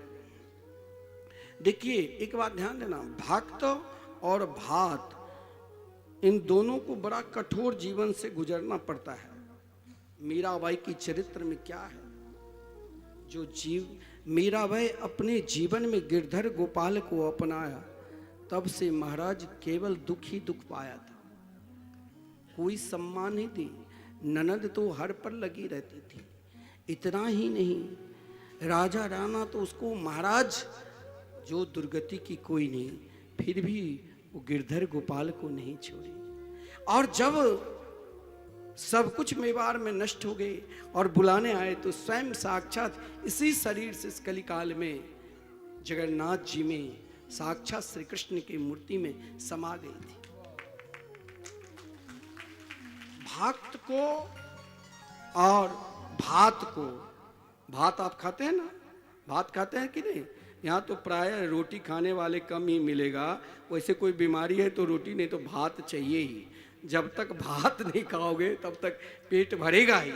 देखिए एक बात ध्यान देना, भक्त और भात इन दोनों को बड़ा कठोर जीवन से गुजरना पड़ता है। मीराबाई की चरित्र में क्या है, जो मीराबाई अपने जीवन में गिरधर गोपाल को अपनाया, तब से महाराज केवल दुख ही दुख पाया था, कोई सम्मान नहीं दी। ननद तो हर पर लगी रहती थी। इतना ही नहीं, राजा राणा तो उसको महाराज जो दुर्गति की कोई नहीं, फिर भी वो गिरधर गोपाल को नहीं छोड़ी। और जब सब कुछ मेवाड़ में नष्ट हो गए और बुलाने आए तो स्वयं साक्षात इसी शरीर से इस कलिकाल में जगन्नाथ जी में साक्षात श्री कृष्ण की मूर्ति में समा गई थी। भक्त को और भात आप खाते हैं ना, भात खाते हैं कि नहीं? यहाँ तो प्राय रोटी खाने वाले कम ही मिलेगा। वैसे कोई बीमारी है तो रोटी नहीं तो भात चाहिए ही। जब तक भात नहीं खाओगे तब तक पेट भरेगा ही।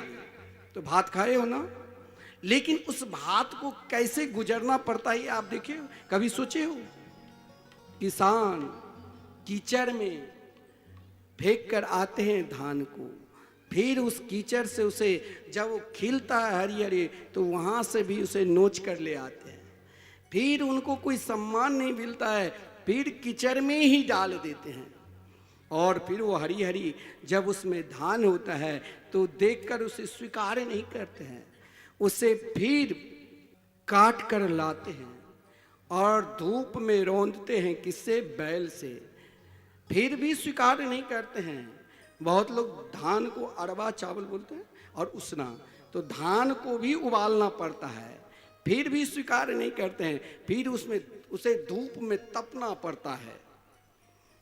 तो भात खाए हो ना, लेकिन उस भात को कैसे गुजरना पड़ता है आप देखिए, कभी सोचे हो? किसान कीचड़ में फेंक कर आते हैं धान को, फिर उस कीचड़ से उसे जब वो खिलता है हरी हरी तो वहां से भी उसे नोच कर ले आते हैं। फिर उनको कोई सम्मान नहीं मिलता है, फिर कीचड़ में ही डाल देते हैं। और फिर वो हरी हरी जब उसमें धान होता है तो देखकर उसे स्वीकार नहीं करते हैं, उसे फिर काट कर लाते हैं और धूप में रौंदते हैं, किससे? बैल से। फिर भी स्वीकार नहीं करते हैं। बहुत लोग धान को अरवा चावल बोलते हैं और उसना, तो धान को भी उबालना पड़ता है, फिर भी स्वीकार नहीं करते हैं। फिर उसमें उसे धूप में तपना पड़ता है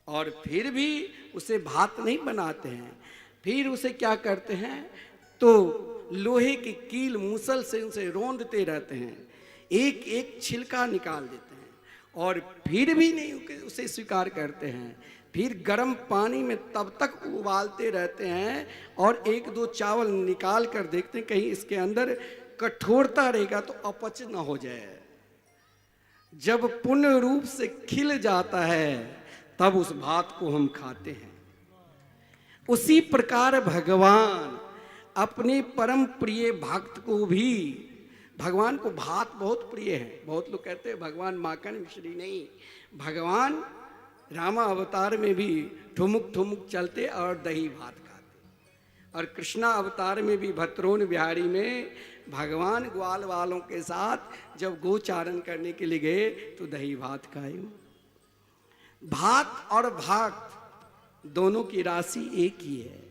और फिर भी उसे भात नहीं बनाते हैं। फिर उसे क्या करते हैं? तो लोहे की कील मूसल से उसे रौंदते रहते हैं, एक एक छिलका निकाल देते हैं और फिर भी नहीं उसे स्वीकार करते हैं। फिर गर्म पानी में तब तक उबालते रहते हैं और एक दो चावल निकाल कर देखते हैं कहीं इसके अंदर कठोरता रहेगा तो अपच न हो जाए। जब पूर्ण रूप से खिल जाता है तब उस भात को हम खाते हैं। उसी प्रकार भगवान अपने परम प्रिय भक्त को भी, भगवान को भात बहुत प्रिय है। बहुत लोग कहते हैं भगवान माखन मिश्री, नहीं, भगवान रामा अवतार में भी ठुमुक ठुमुक चलते और दही भात खाते। और कृष्णा अवतार में भी भत्रोन बिहारी में भगवान ग्वाल वालों के साथ जब गोचारण करने के लिए गए तो दही भात खाए। भात और भक्त दोनों की राशि एक ही है,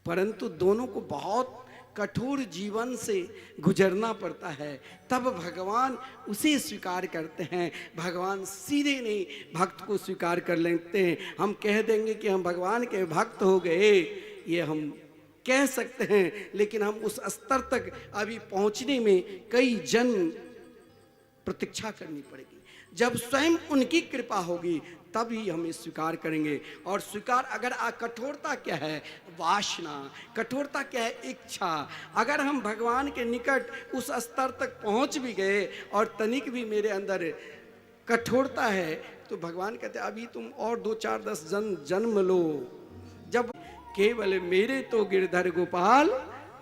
परंतु दोनों को बहुत कठोर जीवन से गुजरना पड़ता है, तब भगवान उसे स्वीकार करते हैं। भगवान सीधे नहीं भक्त को स्वीकार कर लेते हैं। हम कह देंगे कि हम भगवान के भक्त हो गए, ये हम कह सकते हैं, लेकिन हम उस स्तर तक अभी पहुंचने में कई जन्म प्रतीक्षा करनी पड़ेगी। जब स्वयं उनकी कृपा होगी तभी हम इस स्वीकार करेंगे। और स्वीकार अगर कठोरता क्या है? वासना। कठोरता क्या है? इच्छा। अगर हम भगवान के निकट उस स्तर तक पहुंच भी गए और तनिक भी मेरे अंदर कठोरता है तो भगवान कहते अभी तुम और 2 4 10 जन्म लो, जब केवल मेरे तो गिरधर गोपाल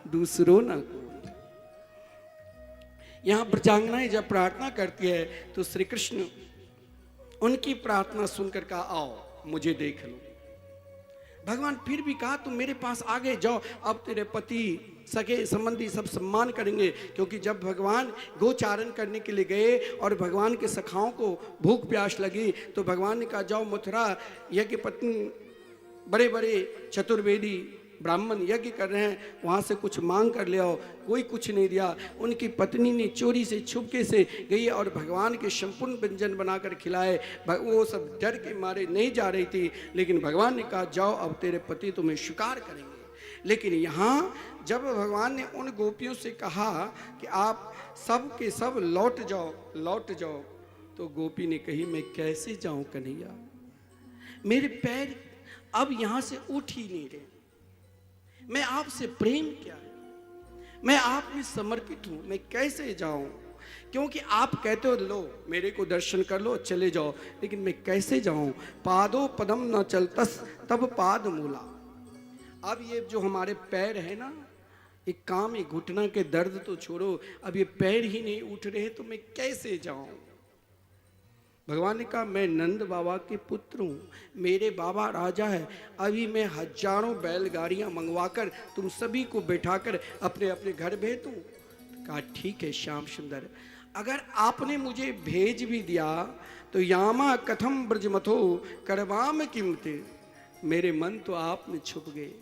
दूसरों न को। यहाँ ब्रजांगनाएं जब प्रार्थना करती है तो श्री कृष्ण उनकी प्रार्थना सुनकर कहा आओ मुझे देख लो। भगवान फिर भी कहा तुम मेरे पास आगे जाओ, अब तेरे पति सगे संबंधी सब सम्मान करेंगे। क्योंकि जब भगवान गोचारण करने के लिए गए और भगवान के सखाओं को भूख प्यास लगी तो भगवान ने कहा जाओ मथुरा यज्ञ पत्नी बड़े बड़े चतुर्वेदी ब्राह्मण यज्ञ कर रहे हैं, वहाँ से कुछ मांग कर ले आओ। कोई कुछ नहीं दिया। उनकी पत्नी ने चोरी से छुपके से गई और भगवान के संपूर्ण व्यंजन बनाकर खिलाए। वो सब डर के मारे नहीं जा रही थी, लेकिन भगवान ने कहा जाओ अब तेरे पति तुम्हें स्वीकार करेंगे। लेकिन यहाँ जब भगवान ने उन गोपियों से कहा कि आप सब के सब लौट जाओ, तो गोपी ने कही मैं कैसे जाऊं कन्हैया, मेरे पैर अब यहाँ से उठ ही नहीं रहे। मैं आपसे प्रेम क्या है, मैं आप में समर्पित हूं, मैं कैसे जाऊं? क्योंकि आप कहते हो लो मेरे को दर्शन कर लो चले जाओ, लेकिन मैं कैसे जाऊं? पादो पदम न चलतस तब पाद मूला। अब ये जो हमारे पैर है ना, एक काम, एक घुटना के दर्द तो छोड़ो, अब ये पैर ही नहीं उठ रहे तो मैं कैसे जाऊं? भगवान ने कहा मैं नंद बाबा के पुत्र हूँ, मेरे बाबा राजा है, अभी मैं हजारों बैलगाड़ियाँ मंगवाकर तुम सभी को बैठाकर अपने अपने घर भेज दूँ। कहा ठीक है श्याम सुंदर, अगर आपने मुझे भेज भी दिया तो यामा कथम ब्रजमथो करवाम किमते, मेरे मन तो आप में छुप गए,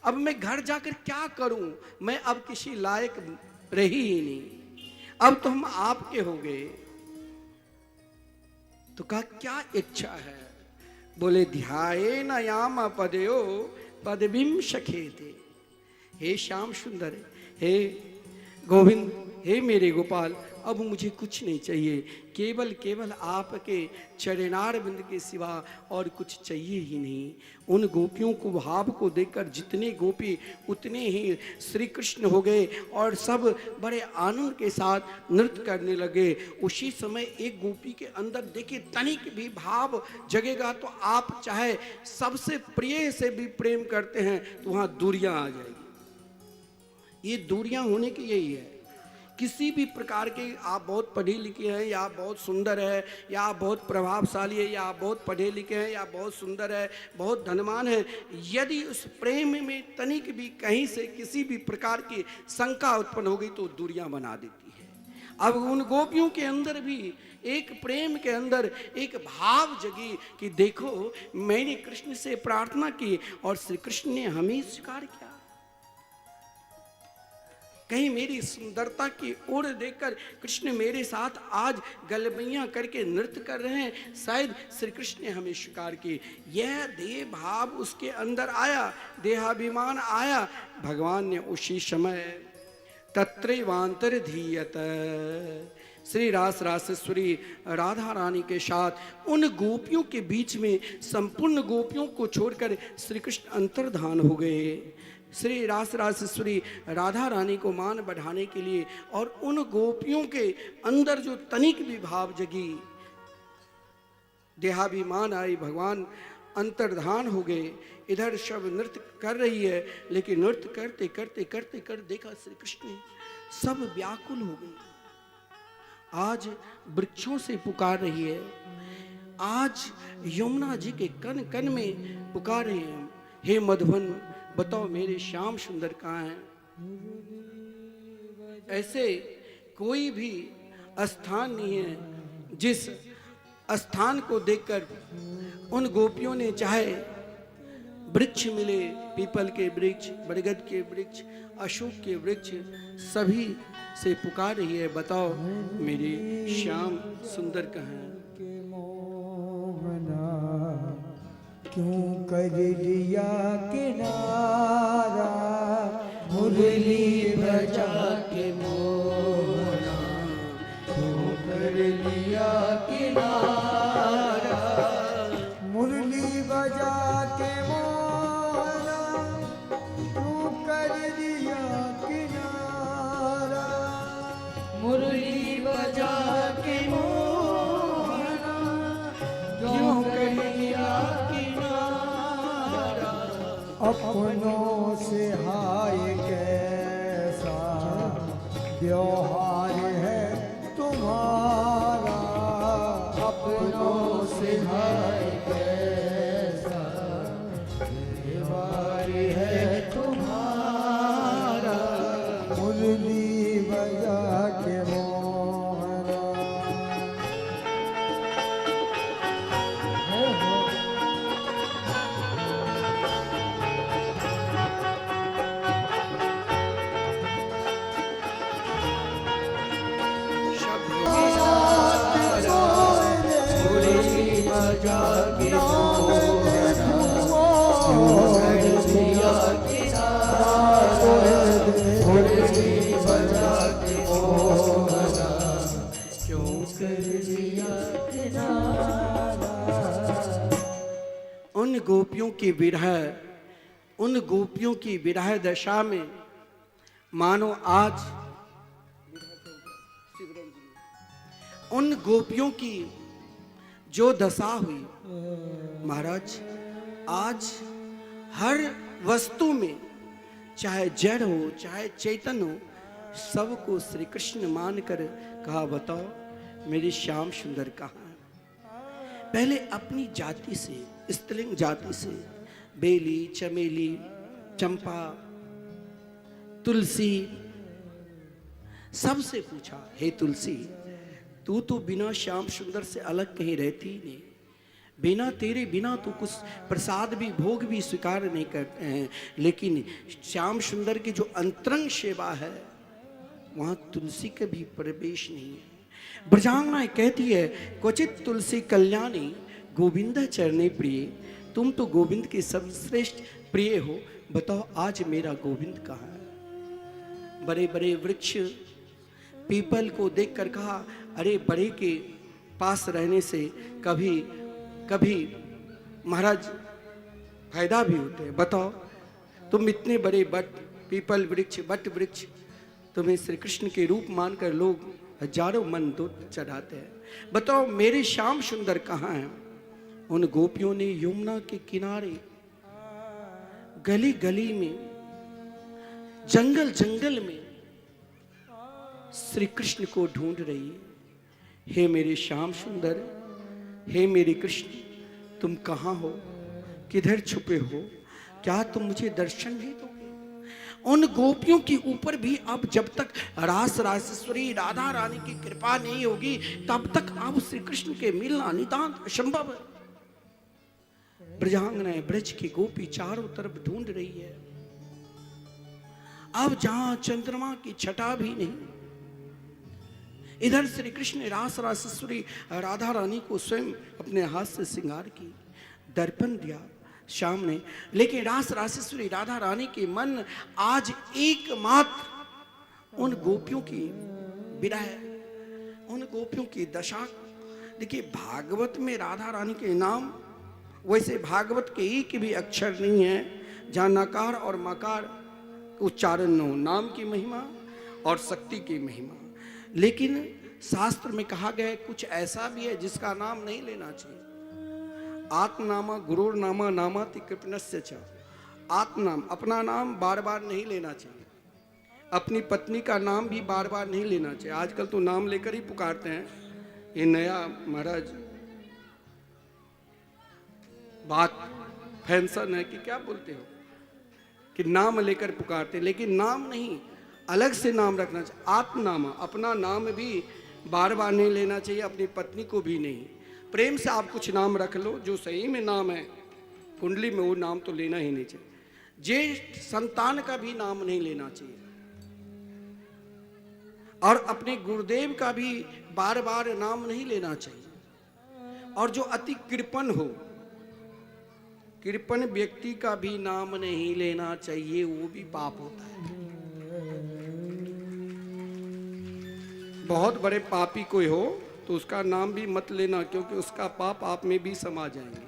अब मैं घर जाकर क्या करूं, मैं अब किसी लायक रही ही नहीं, अब तो हम आपके हो गए। तो कहा क्या इच्छा है? बोले ध्याये न याम पदयो पदबिम सखेते। हे श्याम सुंदर, हे गोविंद, हे मेरे गोपाल, अब मुझे कुछ नहीं चाहिए, केवल केवल आपके चरणार बिंद के सिवा और कुछ चाहिए ही नहीं। उन गोपियों को भाव को देखकर जितने गोपी उतने ही श्री कृष्ण हो गए और सब बड़े आनंद के साथ नृत्य करने लगे। उसी समय एक गोपी के अंदर देखिए तनिक भी भाव जगेगा तो आप चाहे सबसे प्रिय से भी प्रेम करते हैं तो वहाँ दूरियां आ जाएगी। ये दूरियां होने की यही है। किसी भी प्रकार के आप बहुत पढ़े लिखे हैं या आप बहुत सुंदर है या आप बहुत प्रभावशाली है या आप बहुत पढ़े लिखे हैं या बहुत सुंदर है, बहुत धनवान है, यदि उस प्रेम में तनिक भी कहीं से किसी भी प्रकार की शंका उत्पन्न हो गई तो दूरियां बना देती है। अब उन गोपियों के अंदर भी एक प्रेम के अंदर एक भाव जगी कि देखो मैंने कृष्ण से प्रार्थना की और श्री कृष्ण ने हमें स्वीकार किया। कहीं मेरी सुंदरता की ओर देखकर कृष्ण मेरे साथ आज गलबैयां करके नृत्य कर रहे हैं, शायद श्री कृष्ण ने हमें स्वीकार की। यह देह भाव उसके अंदर आया, देहाभिमान आया। भगवान ने उसी समय तत्रैवांतर धीयत श्री रास रासेश्वरी राधा रानी के साथ उन गोपियों के बीच में संपूर्ण गोपियों को छोड़कर श्री कृष्ण अंतर्धान हो गए। श्री रास रासेश्वरी राधा रानी को मान बढ़ाने के लिए और उन गोपियों के अंदर जो तनिक भी भाव जगी, देहाभिमान आई, भगवान अंतर्धान हो गए। इधर सब नृत्य कर रही है, लेकिन नृत्य करते करते करते कर देखा श्री कृष्ण ने सब व्याकुल हो गए। आज वृक्षों से पुकार रही है, आज यमुना जी के कन कन में पुकार रहे हैं, हे मधुबन बताओ मेरे श्याम सुंदर कहाँ हैं। ऐसे कोई भी स्थान नहीं है जिस स्थान को देखकर उन गोपियों ने, चाहे वृक्ष मिले, पीपल के वृक्ष, बरगद के वृक्ष, अशोक के वृक्ष, सभी से पुकार रही है, बताओ मेरे श्याम सुंदर कहाँ हैं। क्यों कर लिया किनारा मुरली बजा के मोहना, क्यों कर लिया किनारा मुरली बजा के मोहना, क्यों कर लिया किनारा मुरली बजा के मोहना, क्यों कर लिया अपनों से हाय कैसा व्यवहार है तुम्हारा, अपनों से हाय कैसा व्यवहार है तुम्हारा, मुरली बजा के मोहना। उन गोपियों की विरह, उन गोपियों की विरह दशा में मानो आज उन गोपियों की जो दशा हुई, महाराज आज हर वस्तु में, चाहे जड़ हो चाहे चेतन हो, सबको श्री कृष्ण मानकर कहा बताओ मेरे श्याम सुंदर कहाँ है। पहले अपनी जाति से, स्त्रीलिंग जाति से, बेली, चमेली, चंपा, तुलसी, सबसे पूछा, हे तुलसी, तू तो बिना श्याम सुंदर से अलग कहीं रहती ही नहीं, बिना तेरे बिना तो कुछ प्रसाद भी, भोग भी स्वीकार नहीं करते हैं, लेकिन श्याम सुंदर की जो अंतरंग सेवा है वहाँ तुलसी का भी प्रवेश नहीं है। ब्रजांगना कहती है, क्वचित तुलसी कल्याणी गोविंद चरणे प्रिय, तुम तो गोविंद के सर्वश्रेष्ठ प्रिय हो, बताओ आज मेरा गोविंद कहाँ है। बड़े बड़े वृक्ष पीपल को देखकर कहा, अरे बड़े के पास रहने से कभी कभी महाराज फायदा भी होते हैं, बताओ तुम इतने बड़े पीपल वृक्ष, बट वृक्ष, तुम्हें श्री कृष्ण के रूप मानकर लोग हजारों मन दूध चढ़ाते हैं, बताओ मेरे श्याम सुंदर कहाँ हैं। उन गोपियों ने यमुना के किनारे, गली गली में, जंगल जंगल में श्री कृष्ण को ढूंढ रही है। हे मेरे श्याम सुंदर, हे मेरे कृष्ण, तुम कहाँ हो, किधर छुपे हो, क्या तुम मुझे दर्शन नहीं दोगे। उन गोपियों के ऊपर भी अब जब तक रास रासेश्वरी राधा रानी की कृपा नहीं होगी तब तक अब श्री कृष्ण के मिलना नितांत असंभव है। ब्रजांगना ब्रज की गोपी चारों तरफ ढूंढ रही है, अब जहां चंद्रमा की छटा भी नहीं, इधर श्री कृष्ण ने रास रासेश्वरी राधा रानी को स्वयं अपने हाथ से श्रृंगार की, दर्पण दिया श्याम ने, लेकिन रास रासेश्वरी राधा रानी के मन आज एकमात्र उन गोपियों की विरह, उन गोपियों की दशा। देखिए भागवत में राधा रानी के नाम, वैसे भागवत के एक भी अक्षर नहीं है जहाँ नकार और मकार उच्चारण न हो, नाम की महिमा और शक्ति की महिमा। लेकिन शास्त्र में कहा गया है कुछ ऐसा भी है जिसका नाम नहीं लेना चाहिए। आत्मनामा गुरुर्नामा नामाति कृपणस्य च, आत्मनाम, अपना नाम बार बार नहीं लेना चाहिए, अपनी पत्नी का नाम भी बार बार नहीं लेना चाहिए। आजकल तो नाम लेकर ही पुकारते हैं, ये नया महाराज बात फैशन है कि क्या बोलते हो कि नाम लेकर पुकारते, लेकिन नाम नहीं, अलग से नाम रखना चाहिए। आत्मनामा, अपना नाम भी बार बार नहीं लेना चाहिए, अपनी पत्नी को भी नहीं। प्रेम से आप कुछ नाम रख लो जो सही में नाम है कुंडली में, वो नाम तो लेना ही नहीं चाहिए। ज्येष्ठ संतान का भी नाम नहीं लेना चाहिए, और अपने गुरुदेव का भी बार बार नाम नहीं लेना चाहिए। और जो अति कृपण हो, कृपण व्यक्ति का भी नाम नहीं लेना चाहिए, वो भी पाप होता है। बहुत बड़े पापी कोई हो तो उसका नाम भी मत लेना, क्योंकि उसका पाप आप में भी समा जाएंगे।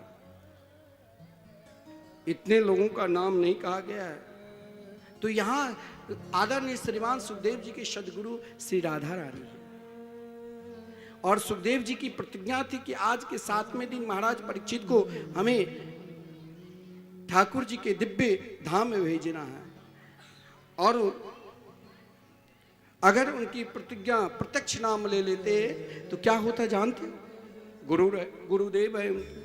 इतने लोगों का नाम नहीं कहा गया है। तो यहाँ आदरणीय श्रीमान सुखदेव जी के सदगुरु श्री राधा रानी है, और सुखदेव जी की प्रतिज्ञा थी कि आज के 7वें दिन महाराज परीक्षित को हमें ठाकुर जी के दिव्य धाम में भेजना है। और अगर उनकी प्रतिज्ञा प्रत्यक्ष नाम ले लेते तो क्या होता जानते हो, गुरुदेव है उनके।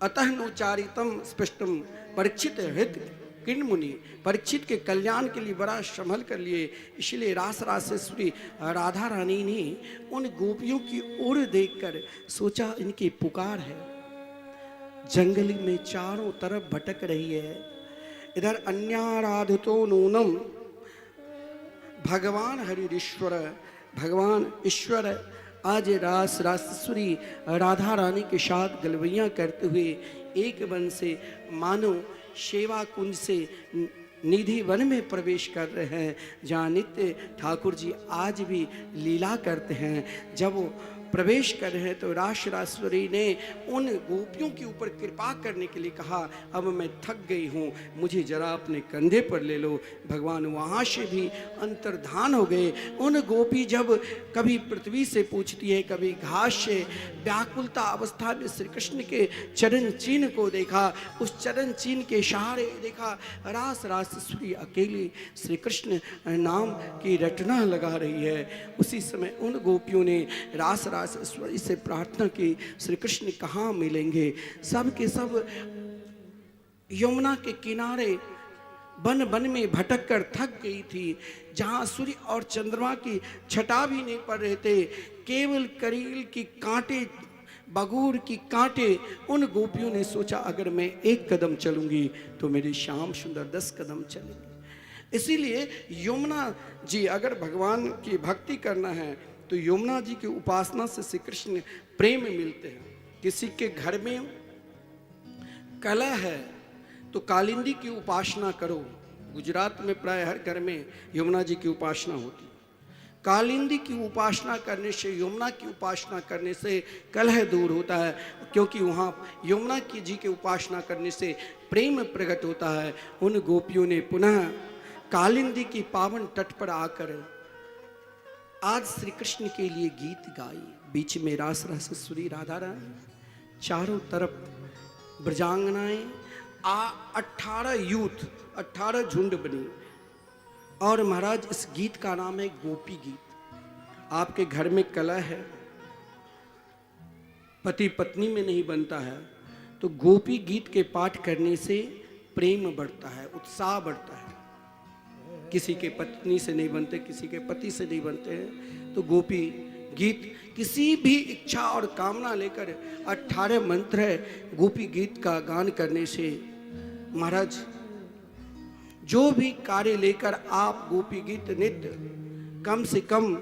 अतः नोचारितम स्पष्टम परीक्षित हृत किन मुनि, परीक्षित के कल्याण के लिए बड़ा संभल कर लिए। इसलिए रास रासेश्वरी राधा रानी ने उन गोपियों की ओर देखकर सोचा इनकी पुकार है। जंगल में चारों तरफ भटक रही है, इधर अन्याराधितो नूनम, भगवान हरिश्वर, भगवान ईश्वर आज रास रासेश्वरी राधा रानी के साथ गलवैयाँ करते हुए एक वन से मानो सेवा कुंज से निधि वन में प्रवेश कर रहे हैं, जहाँ नित्य ठाकुर जी आज भी लीला करते हैं। जब वो प्रवेश कर रहे हैं तो रास रासेश्वरी ने उन गोपियों के ऊपर कृपा करने के लिए कहा, अब मैं थक गई हूँ, मुझे जरा अपने कंधे पर ले लो। भगवान वहाँ से भी अंतर्धान हो गए। उन गोपी जब कभी पृथ्वी से पूछती है, कभी घास से, व्याकुलता अवस्था में श्री कृष्ण के चरण चिन्ह को देखा, उस चरण चिन्ह के सहारे देखा रास रासेश्वरी अकेली श्री कृष्ण नाम की रटना लगा रही है। उसी समय उन गोपियों ने रास रास ईश्वरी से प्रार्थना की श्री कृष्ण कहाँ मिलेंगे। सब के सब यमुना के किनारे वन वन में भटक कर थक गई थी, जहाँ सूर्य और चंद्रमा की छटा भी नहीं पड़ रहे थे, केवल करील की कांटे, बगूर की कांटे। उन गोपियों ने सोचा अगर मैं 1 कदम चलूंगी तो मेरी श्याम सुंदर 10 कदम चलेंगे। इसीलिए यमुना जी, अगर भगवान की भक्ति करना है तो यमुना जी की उपासना से श्री कृष्ण प्रेम मिलते हैं। किसी के घर में कलह है तो कालिंदी की उपासना करो। गुजरात में प्राय हर घर में यमुना जी की उपासना होती है। कालिंदी की उपासना करने से, यमुना की उपासना करने से कलह दूर होता है, क्योंकि वहाँ यमुना की जी की उपासना करने से प्रेम प्रकट होता है। उन गोपियों ने पुनः कालिंदी की पावन तट पर आकर आज श्री कृष्ण के लिए गीत गाई। बीच में रास रसस्वरी राधा रानी, चारों तरफ ब्रजांगनाएं, 18 यूथ, 18 झुंड बनी। और महाराज इस गीत का नाम है गोपी गीत। आपके घर में कलह है, पति पत्नी में नहीं बनता है, तो गोपी गीत के पाठ करने से प्रेम बढ़ता है, उत्साह बढ़ता है। किसी के पत्नी से नहीं बनते, किसी के पति से नहीं बनते हैं, तो गोपी गीत किसी भी इच्छा और कामना लेकर 18 मंत्र है, गोपी गीत का गान करने से महाराज जो भी कार्य लेकर आप गोपी गीत नित्य कम से कम,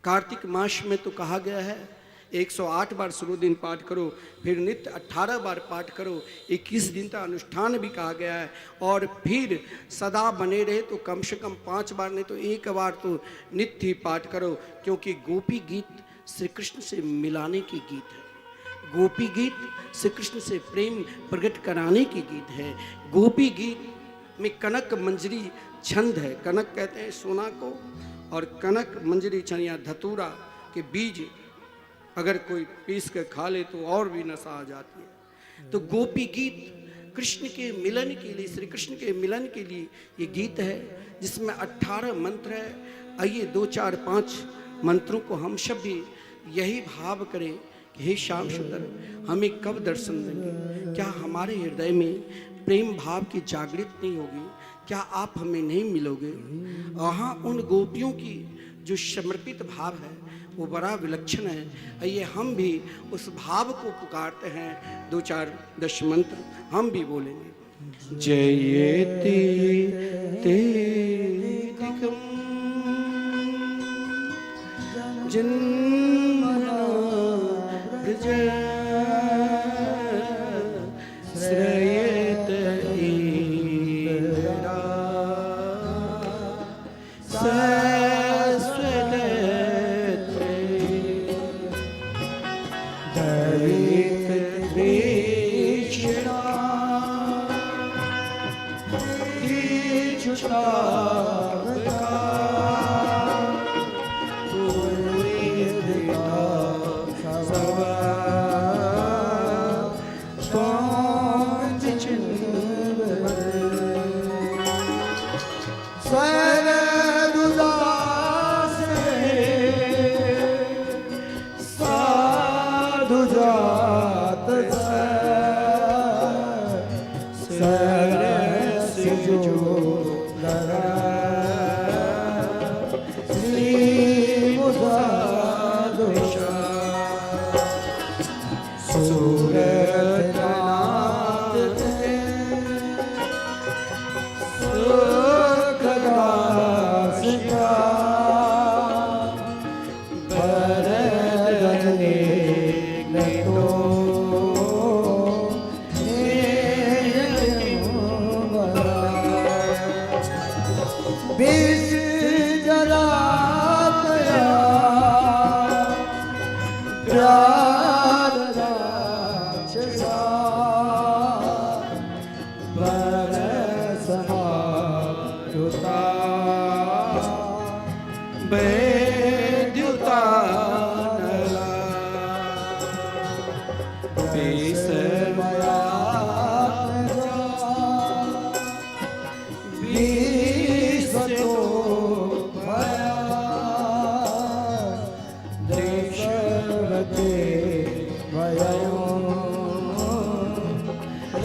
कार्तिक मास में तो कहा गया है 108 बार शुरू दिन पाठ करो, फिर नित्य 18 बार पाठ करो, 21 दिन का अनुष्ठान भी कहा गया है। और फिर सदा बने रहे तो कम से कम 5 बार, नहीं तो 1 बार तो नित्य ही पाठ करो, क्योंकि गोपी गीत श्री कृष्ण से मिलाने की गीत है। गोपी गीत श्री कृष्ण से प्रेम प्रकट कराने की गीत है। गोपी गीत में कनक मंजरी छंद है। कनक कहते हैं सोना को, और कनक मंजरी छंद या धतूरा के बीज अगर कोई पीस कर खा ले तो और भी नशा आ जाती है। तो गोपी गीत कृष्ण के मिलन के लिए, श्री कृष्ण के मिलन के लिए ये गीत है, जिसमें 18 मंत्र है। आइए 2, 4, 5 मंत्रों को हम सब भी यही भाव करें कि हे श्याम सुंदर, हमें कब दर्शन देंगे? क्या हमारे हृदय में प्रेम भाव की जागृत नहीं होगी? क्या आप हमें नहीं मिलोगे? वहाँ उन गोपियों की जो समर्पित भाव है वो बड़ा विलक्षण है। आइए हम भी उस भाव को पुकारते हैं। 2, 4, 10 मंत्र हम भी बोलेंगे। जयति तेदिकं जन्मना ब्रज श्रयेत ईरा सवा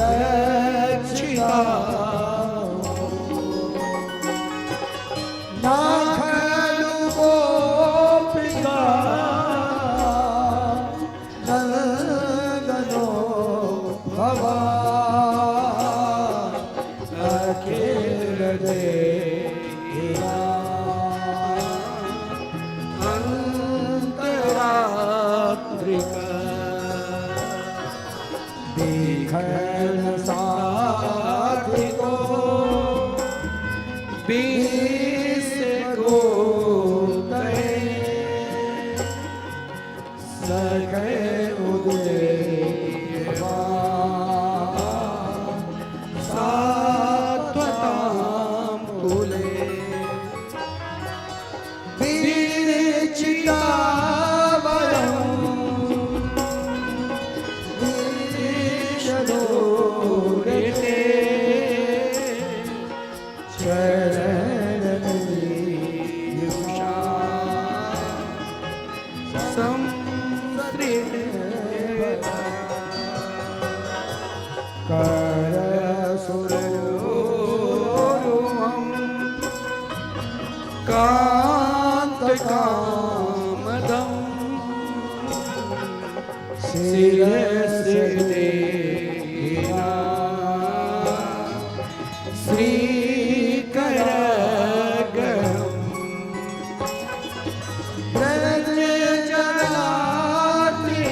रक्षिता ना खलु गोपिका नंदनो भवान अखिल देवा अंतरात्रिका देखन साथी को बीस को गए सगे उदेवा सात्वतां कुले विरचिता कांत कामदम शिरस देना श्रीकरगम ब्रज जनाति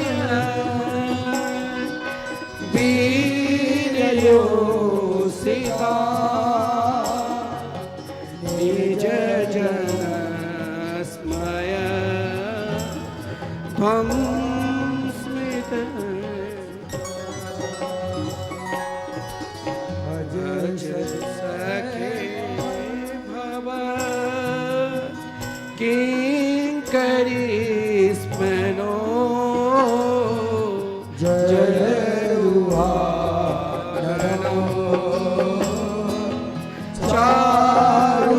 वीर्यो सीता निज जन स्मय त्वं स्मित भज सखे भव किंकरी स्मनो जय रुहारणो चारु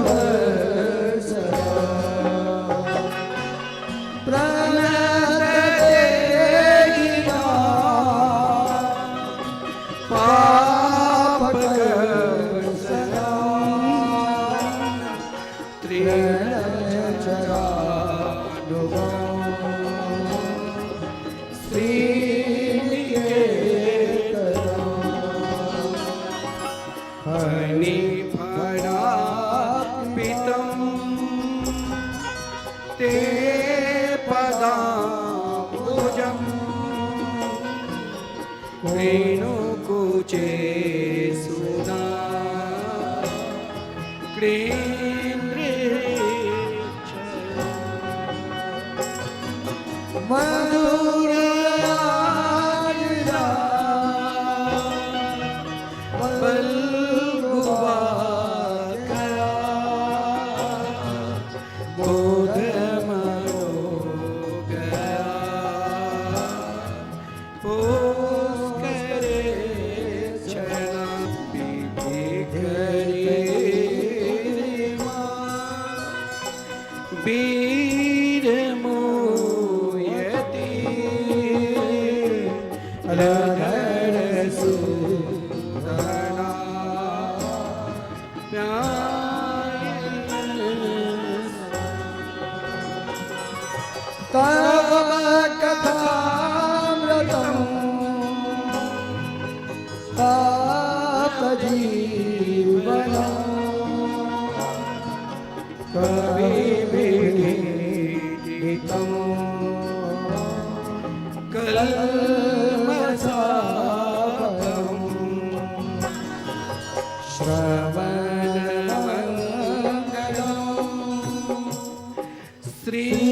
ते पदाम्बुजं रेणुकुचे सुधा क्रीन्द्रेच्छ मधुराजरा बल्गुवाकरा वीर मोयती अलधर सुधना तव कथामृतं तापजीवनं कविभिडितं कल्मषापहं श्रवणमङ्गलं श्रीमदाततं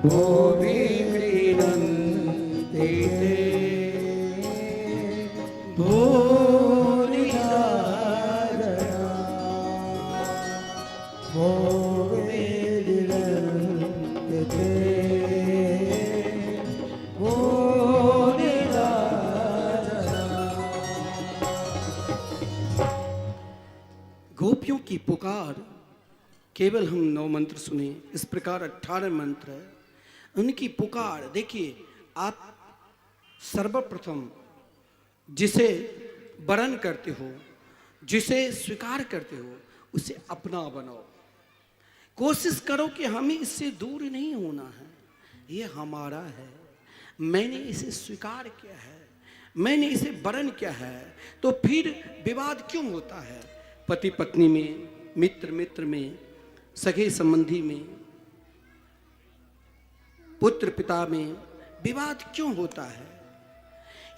भुवि गृह्णन्ति ते भूरिदा जना भुवि गृह्णन्ति ते भूरिदा जना। गोपियों की पुकार केवल हम 9 मंत्र सुने, इस प्रकार 18 मंत्र है। उनकी पुकार देखिए। आप सर्वप्रथम जिसे वरण करते हो, जिसे स्वीकार करते हो, उसे अपना बनाओ। कोशिश करो कि हमें इससे दूर नहीं होना है, ये हमारा है, मैंने इसे स्वीकार किया है, मैंने इसे वरण किया है। तो फिर विवाद क्यों होता है? पति पत्नी में, मित्र मित्र में, सगे संबंधी में, पुत्र पिता में विवाद क्यों होता है?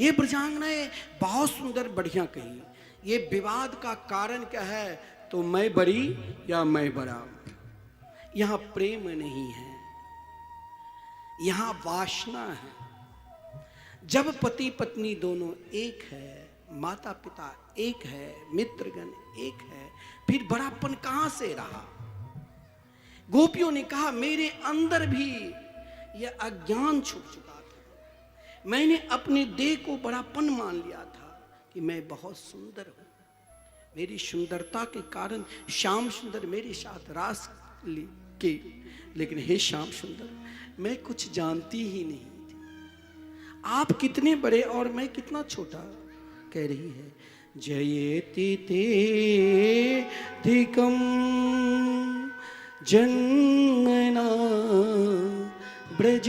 ये ब्रजांगनाएं बहुत सुंदर बढ़िया कही। ये विवाद का कारण क्या है? तो मैं बड़ी या मैं बड़ा। यहां प्रेम नहीं है, यहां वासना है। जब पति पत्नी दोनों एक है, माता पिता एक है, मित्रगण एक है, फिर बड़ापन कहां से रहा? गोपियों ने कहा मेरे अंदर भी यह अज्ञान छुप चुका था। मैंने अपने देह को बड़ापन मान लिया था कि मैं बहुत सुंदर हूं। मेरी सुंदरता के कारण श्याम सुंदर मेरे साथ रास के, लेकिन हे श्याम सुंदर, मैं कुछ जानती ही नहीं थी। आप कितने बड़े और मैं कितना छोटा। कह रही है जयति ते धिकम जन्मना ब्रज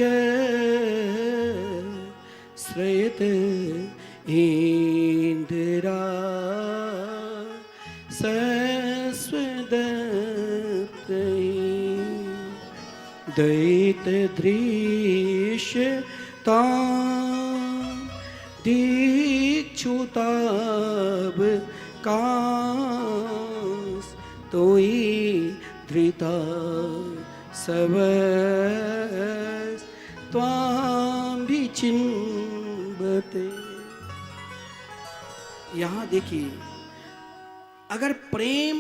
श्रयत इंदिरा सस्वदत्त दैत दृश्य तां दीक्षुताब कांस तोई धृता सबस त्वां भी चिन्वते। यहाँ देखिए, अगर प्रेम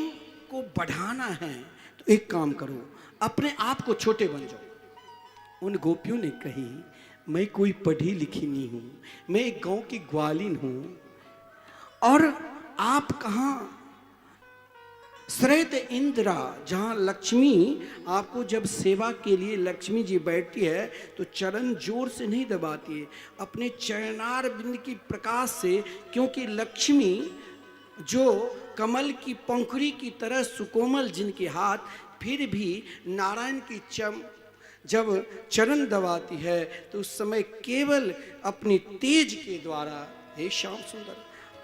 को बढ़ाना है तो एक काम करो, अपने आप को छोटे बन जाओ। उन गोपियों ने कही मैं कोई पढ़ी लिखी नहीं हूं, मैं एक गांव की ग्वालिन हूं, और आप कहां श्रेत इंदिरा, जहां लक्ष्मी आपको जब सेवा के लिए लक्ष्मी जी बैठती है तो चरण जोर से नहीं दबाती है, अपने चरणार बिंद की प्रकाश से, क्योंकि लक्ष्मी जो कमल की पंखुड़ी की तरह सुकोमल जिनके हाथ, फिर भी नारायण की जब चरण दबाती है तो उस समय केवल अपनी तेज के द्वारा, हे श्याम सुंदर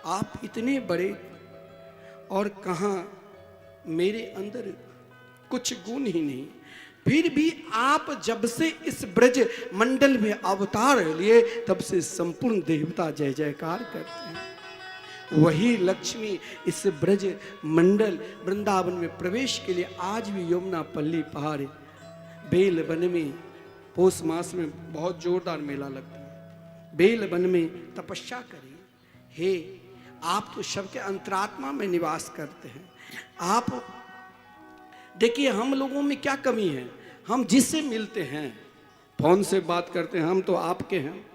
आप इतने बड़े और कहाँ मेरे अंदर कुछ गुण ही नहीं, फिर भी आप जब से इस ब्रज मंडल में अवतार लिए तब से संपूर्ण देवता जय जयकार करते हैं। वही लक्ष्मी इस ब्रज मंडल वृंदावन में प्रवेश के लिए आज भी यमुना पल्ली पहाड़ बेल वन में पौष मास में बहुत जोरदार मेला लगता है। बेल वन में तपस्या करिए। हे आप तो सबके अंतरात्मा में निवास करते हैं। आप देखिए हम लोगों में क्या कमी है, हम जिससे मिलते हैं फोन से बात करते हैं, हम तो आपके हैं।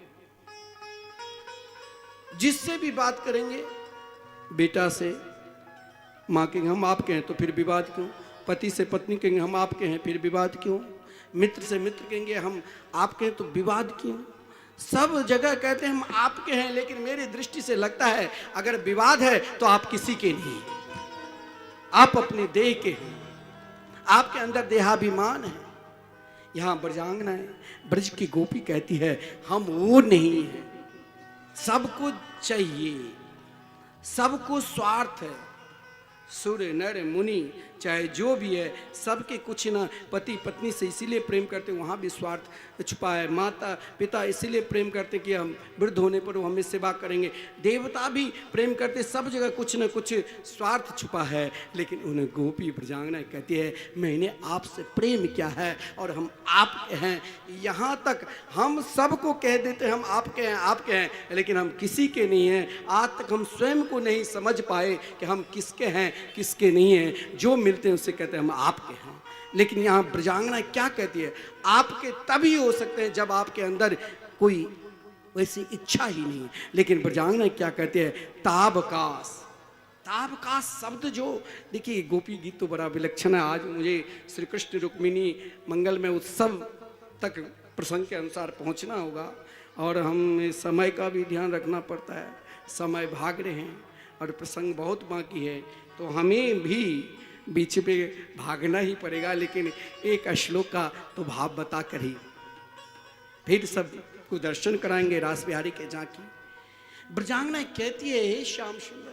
जिससे भी बात करेंगे, बेटा से माँ कहेंगे हम आपके हैं तो फिर विवाद क्यों, पति से पत्नी कहेंगे हम आपके हैं फिर विवाद क्यों, मित्र से मित्र कहेंगे हम आपके हैं तो विवाद क्यों। सब जगह कहते हैं हम आपके हैं, लेकिन मेरी दृष्टि से लगता है अगर विवाद है तो आप किसी के नहीं, आप अपने देह के हैं, आपके अंदर देहाभिमान है। यहां ब्रजांगना है, ब्रज की गोपी कहती है हम वो नहीं है, सबको चाहिए, सबको स्वार्थ है। सूर्य नर मुनि चाहे जो भी है, सबके कुछ ना, पति पत्नी से इसीलिए प्रेम करते वहाँ भी स्वार्थ छुपा है, माता पिता इसीलिए प्रेम करते कि हम वृद्ध होने पर वो हमें सेवा करेंगे, देवता भी प्रेम करते, सब जगह कुछ ना कुछ स्वार्थ छुपा है। लेकिन उन्हें गोपी ब्रजांगना कहती है मैंने आपसे प्रेम किया है और हम आपके हैं। यहाँ तक हम सबको कह देते हैं हम आपके हैं आपके हैं, लेकिन हम किसी के नहीं हैं। आज तक हम स्वयं को नहीं समझ पाए कि हम किसके हैं किसके नहीं हैं। जो मिलते हैं उससे कहते हैं हम आपके हैं। लेकिन यहाँ ब्रजांगना क्या कहती है, आपके तभी हो सकते हैं जब आपके अंदर कोई वैसी इच्छा ही नहीं। लेकिन ब्रजांगना क्या कहते हैं, ताबकाश। ताबकाश शब्द जो देखिए, गोपी गीत तो बड़ा विलक्षण है। आज मुझे श्री कृष्ण रुक्मिणी मंगल में उत्सव तक प्रसंग के अनुसार पहुंचना होगा और हमें समय का भी ध्यान रखना पड़ता है। समय भाग रहे हैं और प्रसंग बहुत बाकी है, तो हमें भी बीच में भागना ही पड़ेगा, लेकिन एक श्लोक का तो भाव बता कर ही फिर सब को दर्शन कराएंगे रास बिहारी के झांकी। ब्रजांगना कहती है, हे श्याम सुंदर,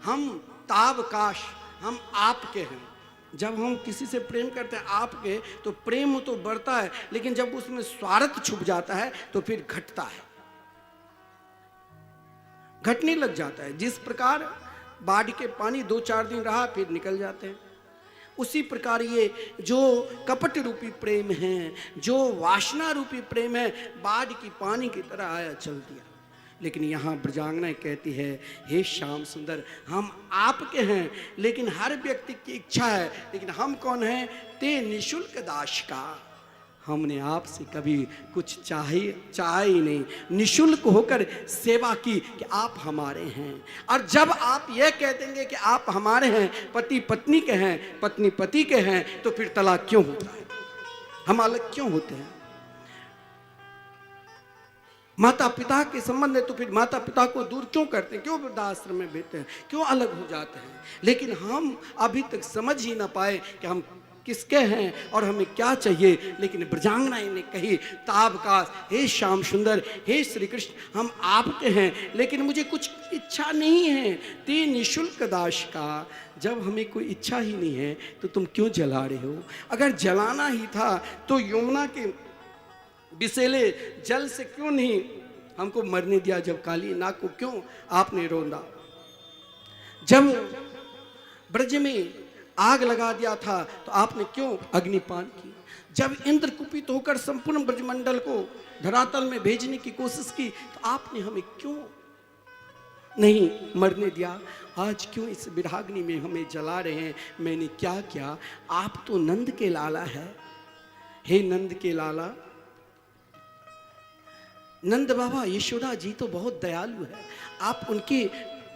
हम तावकाश, हम आपके हैं। जब हम किसी से प्रेम करते हैं आपके, तो प्रेम तो बढ़ता है, लेकिन जब उसमें स्वार्थ छुप जाता है तो फिर घटता है, घटने लग जाता है। जिस प्रकार बाढ़ के पानी 2-4 दिन रहा फिर निकल जाते हैं, उसी प्रकार ये जो कपट रूपी प्रेम है, जो वासना रूपी प्रेम है, बाढ़ की पानी की तरह आया चल दिया। लेकिन यहाँ ब्रजांगना कहती है, हे श्याम सुंदर, हम आपके हैं, लेकिन हर व्यक्ति की इच्छा है, लेकिन हम कौन हैं? ते निशुल्क दास का। हमने आपसे कभी कुछ चाहा ही नहीं, निशुल्क होकर सेवा की कि आप हमारे हैं। और जब आप यह कह देंगे कि आप हमारे हैं, पति पत्नी के हैं, पत्नी पति के हैं, तो फिर तलाक क्यों होता है? हम अलग क्यों होते हैं? माता पिता के संबंध है तो फिर माता पिता को दूर क्यों करते हैं? क्यों वृद्धाश्रम में भेजते हैं? क्यों अलग हो जाते हैं? लेकिन हम अभी तक समझ ही ना पाए कि हम किसके हैं और हमें क्या चाहिए। लेकिन ब्रजांगना ने कही, तावकाश, हे श्याम सुंदर, हे श्री कृष्ण, हम आपके हैं, लेकिन मुझे कुछ इच्छा नहीं है। ते निशुल्क दास का। जब हमें कोई इच्छा ही नहीं है तो तुम क्यों जला रहे हो? अगर जलाना ही था तो यमुना के विषैले जल से क्यों नहीं हमको मरने दिया? जब काली नाग को क्यों आपने रोंदा? जब ब्रज में आग लगा दिया था तो आपने क्यों अग्निपान की? जब इंद्र कुपित होकर संपूर्ण ब्रजमंडल को धरातल में भेजने की कोशिश की तो आपने हमें क्यों नहीं मरने दिया? आज क्यों इस विराग्नि में हमें जला रहे हैं? मैंने क्या किया? आप तो नंद के लाला है। हे नंद के लाला, नंद बाबा यशोदा जी तो बहुत दयालु है, आप उनके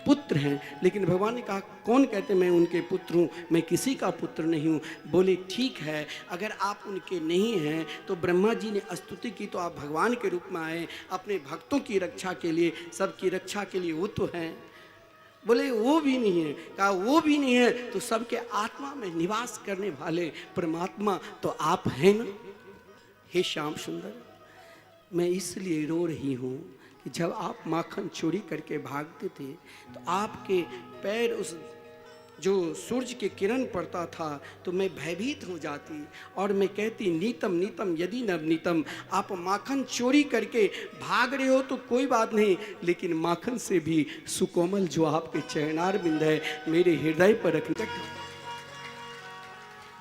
पुत्र हैं। लेकिन भगवान ने कहा, कौन कहते मैं उनके पुत्र हूँ? मैं किसी का पुत्र नहीं हूँ। बोले ठीक है, अगर आप उनके नहीं हैं तो ब्रह्मा जी ने स्तुति की तो आप भगवान के रूप में आए, अपने भक्तों की रक्षा के लिए, सबकी रक्षा के लिए वो तो हैं। बोले वो भी नहीं है। कहा वो भी नहीं है तो सबके आत्मा में निवास करने वाले परमात्मा तो आप हैं ना। हे श्याम सुंदर, मैं इसलिए रो रही हूँ कि जब आप माखन चोरी करके भागते थे तो आपके पैर उस जो सूरज के किरण पड़ता था तो मैं भयभीत हो जाती और मैं कहती, नीतम नीतम यदि नवनीतम। आप माखन चोरी करके भाग रहे हो तो कोई बात नहीं, लेकिन माखन से भी सुकोमल जो आपके चरणार बिंद है मेरे हृदय पर रखने।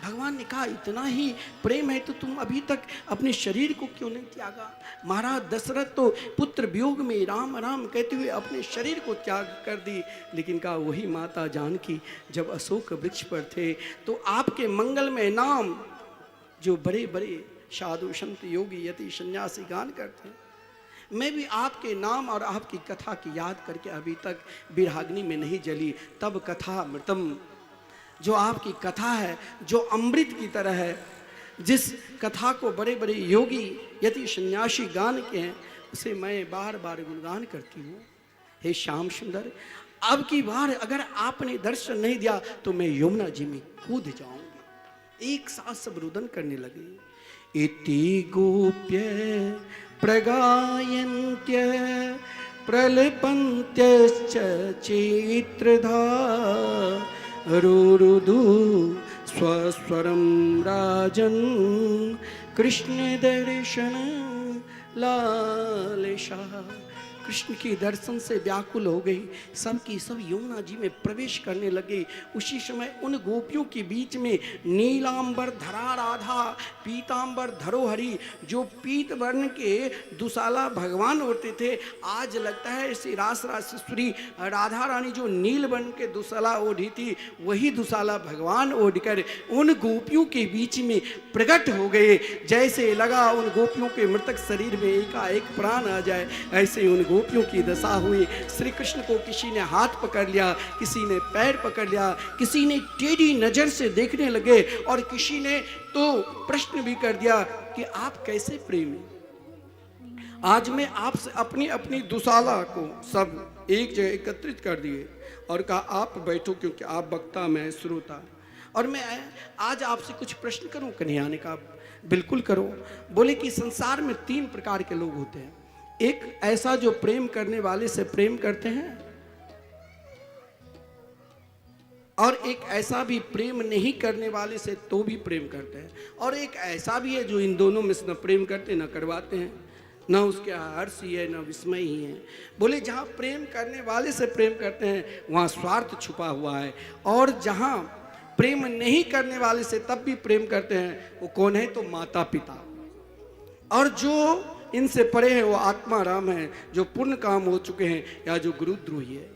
भगवान ने कहा, इतना ही प्रेम है तो तुम अभी तक अपने शरीर को क्यों नहीं त्यागा? महाराज दशरथ तो पुत्र वियोग में राम राम कहते हुए अपने शरीर को त्याग कर दी। लेकिन कहा, वही माता जानकी जब अशोक वृक्ष पर थे तो आपके मंगलमय नाम जो बड़े बड़े साधु संत योगी यति सन्यासी गान करते हैं, मैं भी आपके नाम और आपकी कथा की याद करके अभी तक विराग्नि में नहीं जली। तब कथा अमृतम, जो आपकी कथा है जो अमृत की तरह है, जिस कथा को बड़े बड़े योगी यति सन्यासी गान के हैं, उसे मैं बार बार गुणगान करती हूँ। हे श्याम सुंदर, अब की बार अगर आपने दर्शन नहीं दिया तो मैं यमुना जी में कूद जाऊंगी। एक साथ सब रुदन करने लगे। इति गोप्य प्रगायन्त्य प्रलपन्त्यश्च चित्रधा रुरुदु स्वस्वरं राजन् कृष्ण दर्शन लालसा। कृष्ण के दर्शन से व्याकुल हो गई, सब की सब यमुना जी में प्रवेश करने लगे। उसी समय उन गोपियों के बीच में नीलांबर धरा राधा पीतांबर धरो हरि, जो पीत वर्ण के दुशाला भगवान होते थे, आज लगता है श्री रास राजेश्वरी राधा रानी जो नील वर्ण के दुशाला ओढ़ी थी, वही दुशाला भगवान ओढ़कर उन गोपियों के बीच में प्रकट हो गए। जैसे लगा उन गोपियों के मृतक शरीर में एकाएक प्राण आ जाए, ऐसे उन गोपियों की दशा हुई। श्री कृष्ण को किसी ने हाथ पकड़ लिया, किसी ने पैर पकड़ लिया, किसी ने टेढ़ी नजर से देखने लगे और किसी ने तो प्रश्न भी कर दिया कि आप कैसे प्रेमी, आज मैं आपसे अपनी अपनी दुशाला को सब एक जगह एकत्रित कर दिए और कहा आप बैठो, क्योंकि आप वक्ता मैं श्रोता। और मैं आज आपसे कुछ प्रश्न करूं कन्हैया ने कहा बिल्कुल करो। बोले कि संसार में 3 प्रकार के लोग होते हैं, एक ऐसा जो प्रेम करने वाले से प्रेम करते हैं, और एक ऐसा भी प्रेम नहीं करने वाले से तो भी प्रेम करते हैं, और एक ऐसा भी है जो इन दोनों में से न प्रेम करते न करवाते हैं, न उसके हर्ष ही है न विस्मय ही है। बोले जहाँ प्रेम करने वाले से प्रेम करते हैं वहाँ स्वार्थ छुपा हुआ है, और जहाँ प्रेम नहीं करने वाले से तब भी प्रेम करते हैं वो कौन है, तो माता पिता। और जो इनसे परे है वो आत्मा राम है, जो पुण्य काम हो चुके हैं या जो गुरुद्रोही है।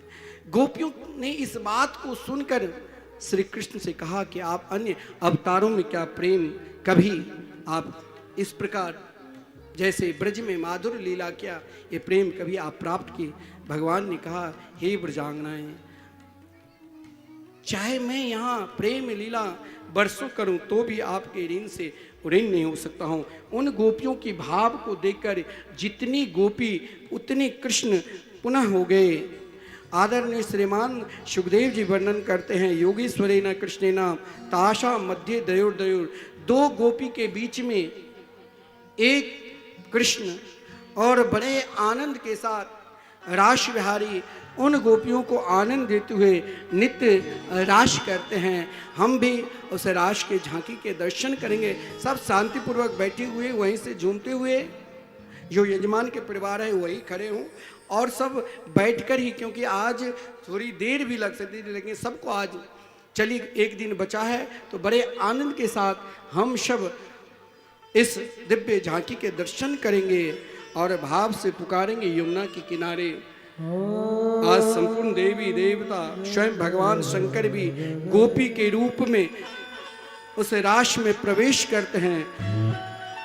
गोपियों ने इस बात को सुनकर श्री कृष्ण से कहा कि आप अन्य अवतारों में क्या प्रेम कभी आप इस प्रकार जैसे ब्रज में माधुर लीला किया ये प्रेम कभी आप प्राप्त किए। भगवान ने कहा हे ब्रजांगनाएं, चाहे मैं यहाँ प्रेम लीला बरसों करूं तो भी आपके ऋण से ऋण नहीं हो सकता हूँ। उन गोपियों की भाव को देखकर जितनी गोपी उतने कृष्ण पुनः हो गए। आदरणीय श्रीमान सुखदेव जी वर्णन करते हैं, योगीश्वरेण कृष्णेन ताशा मध्य दयोर्दयोर, 2 गोपी के बीच में एक कृष्ण और बड़े आनंद के साथ रास विहारी उन गोपियों को आनंद देते हुए नित्य रास करते हैं। हम भी उस रास के झांकी के दर्शन करेंगे। सब शांतिपूर्वक बैठे हुए वहीं से झूमते हुए, जो यजमान के परिवार है वही खड़े हों, और सब बैठकर ही, क्योंकि आज थोड़ी देर भी लग सकती थी लेकिन सबको आज चलिए एक दिन बचा है तो बड़े आनंद के साथ हम सब इस दिव्य झांकी के दर्शन करेंगे और भाव से पुकारेंगे यमुना के किनारे। आज संपूर्ण देवी देवता स्वयं भगवान शंकर भी गोपी के रूप में उस रास में प्रवेश करते हैं।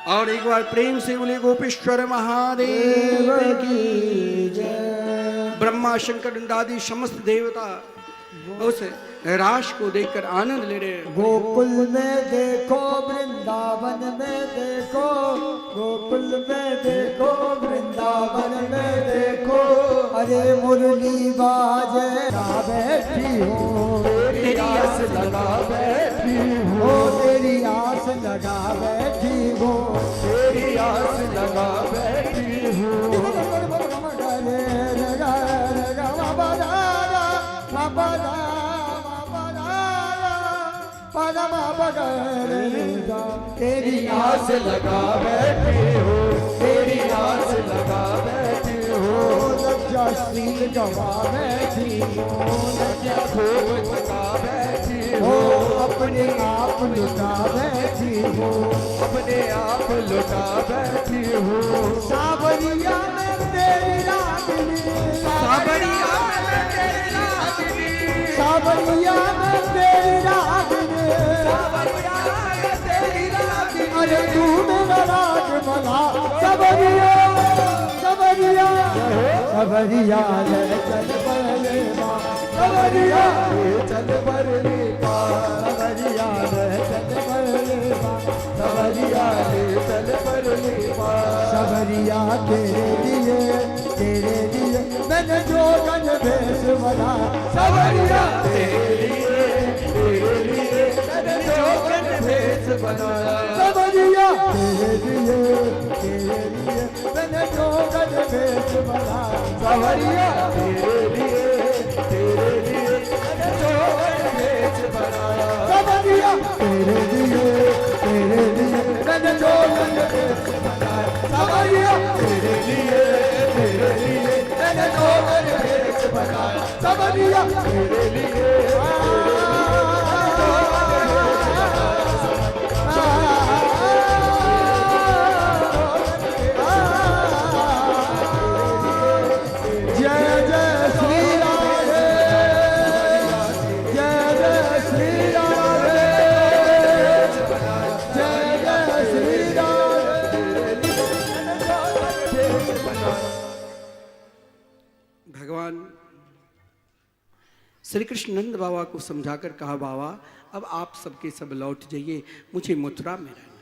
और एक बार प्रेम से बोले गोपेश्वर महादेव की जय। ब्रह्मा शंकर आदि समस्त देवता उस रास को देखकर आनंद ले रहे हैं। गोकुल में देखो, वृंदावन में देखो, गोकुल में देखो, वृंदावन में देखो, अरे मुरली बाजे बैठी हो, तेरी आस लगा बैठी हो, तेरी आस लगा बैठी हो, तेरी आस लगा बैठी हो। तेरी आस लगा बैठे हो, तेरी आस लगा बैठे हो, लज्जाशील गवा बैठी हो, लज्जा खूब लगा बैठी हो, अपने आप लुटा बैठी हो, अपने आप लुटा बैठी हो। सावरिया में तेरी रागनी, सावरिया में तेरी रागनी, सावरिया में तेरी रागनी, अरे तू मेरा राज बना सबरिया, सबरिया, सबरिया ले चल बरले माँ, सबरिया ले चल बरले माँ, सबरिया ले चल बरले माँ, सबरिया ले चल बरले माँ। सबरिया तेरे लिए मैंने जोगन भेष बना, सबरिया तेरे लिए मैंने जोगन भेष बनाया, सबरिया तेरे लिए मैंने जोगन भेष बनाया, सबरिया तेरे लिए मैंने जोगन भेष बनाया, सबरिया तेरे लिए मैंने जोगन भेष बनाया, सबरिया तेरे लिए मैंने जोगन भेष बनाया, सबरिया तेरे लिए श्री कृष्ण नंद बाबा को समझाकर कहा बाबा अब आप सबके सब लौट जाइए, मुझे मथुरा में रहना।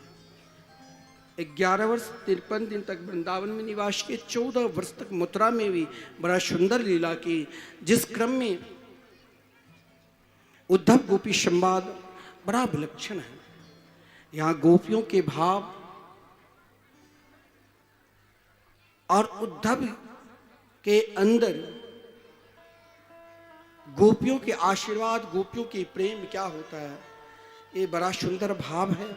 11 वर्ष 53 दिन तक वृंदावन में निवास किए, 14 वर्ष तक मथुरा में भी बड़ा सुंदर लीला की, जिस क्रम में उद्धव गोपी संवाद बड़ा विलक्षण है। यहाँ गोपियों के भाव और उद्धव के अंदर गोपियों के आशीर्वाद, गोपियों के प्रेम क्या होता है, ये बड़ा सुंदर भाव है।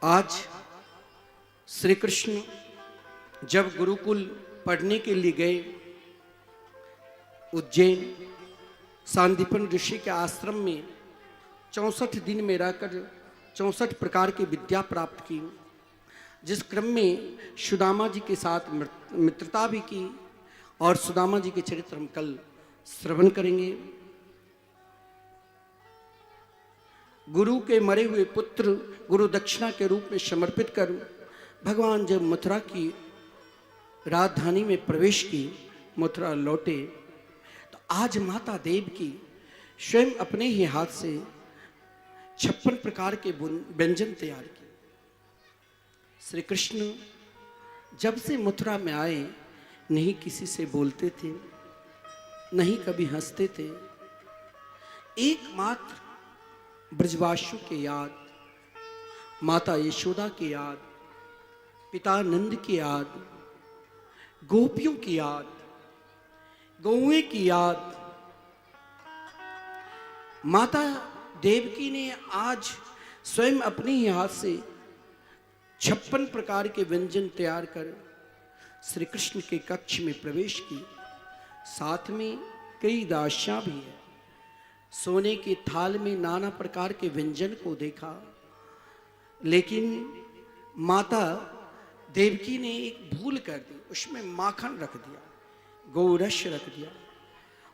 आज श्री कृष्ण जब गुरुकुल पढ़ने के लिए गए उज्जैन, सांदीपन ऋषि के आश्रम में 64 दिन में रहकर 64 प्रकार की विद्या प्राप्त की, जिस क्रम में सुदामा जी के साथ मित्रता भी की, और सुदामा जी के चरित्र हम कल श्रवण करेंगे। गुरु के मरे हुए पुत्र गुरु दक्षिणा के रूप में समर्पित कर भगवान जब मथुरा की राजधानी में प्रवेश की, मथुरा लौटे, तो आज माता देव की स्वयं अपने ही हाथ से 56 प्रकार के व्यंजन तैयार किए। श्री कृष्ण जब से मथुरा में आए, नहीं किसी से बोलते थे, नहीं कभी हंसते थे, एकमात्र ब्रजवासियों के याद, माता यशोदा की याद, पिता नंद की याद, गोपियों की याद, गौएं की याद। माता देवकी ने आज स्वयं अपने ही हाथ से 56 प्रकार के व्यंजन तैयार कर श्री कृष्ण के कक्ष में प्रवेश की। साथ में कई दासियां भी है। सोने के थाल में नाना प्रकार के व्यंजन को देखा, लेकिन माता देवकी ने एक भूल कर दी, उसमें माखन रख दिया, गौरस रख दिया।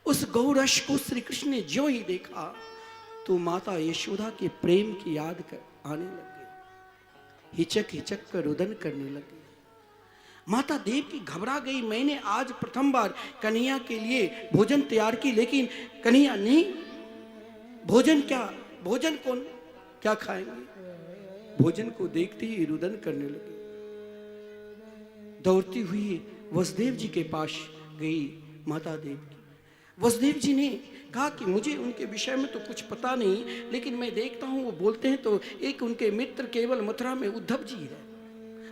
उस गौरस को श्री कृष्ण ने ज्यों ही देखा तो माता यशोदा के प्रेम की याद आने लग गई, हिचक हिचक कर रुदन करने लगी। माता देव की घबरा गई, मैंने आज प्रथम बार कन्हैया के लिए भोजन तैयार की, लेकिन कन्हैया नहीं, भोजन क्या, भोजन कौन, क्या खाएंगे। भोजन को देखते ही रुदन करने लगी। दौड़ती हुई वसुदेव जी के पास गई माता देव की। वसुदेव जी ने कहा कि मुझे उनके विषय में तो कुछ पता नहीं, लेकिन मैं देखता हूँ वो बोलते हैं तो एक उनके मित्र केवल मथुरा में उद्धव जी है,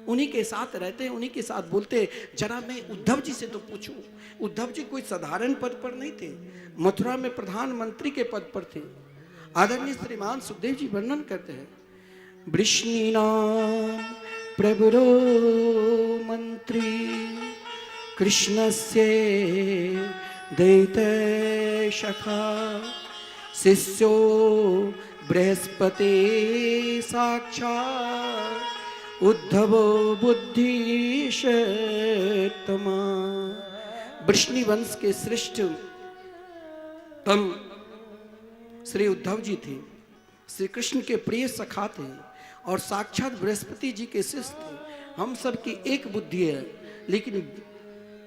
उन्हीं के साथ रहते हैं, उन्हीं के साथ बोलते हैं। जरा मैं उद्धव जी से तो पूछूं। उद्धव जी कोई साधारण पद पर नहीं थे, मथुरा में प्रधानमंत्री के पद पर थे। आदरणीय श्रीमान सुखदेव जी वर्णन करते हैं, वृष्णीनां प्रभुरो मंत्री कृष्णस्य दैत्य सखा शिष्यो बृहस्पति साक्षात् उद्धव बुद्धिशतमा। वृष्णि वंश के श्रेष्ठ तम श्री उद्धव जी थे, श्री कृष्ण के प्रिय सखा थे और साक्षात बृहस्पति जी के शिष्य थे। हम सब की एक बुद्धि है, लेकिन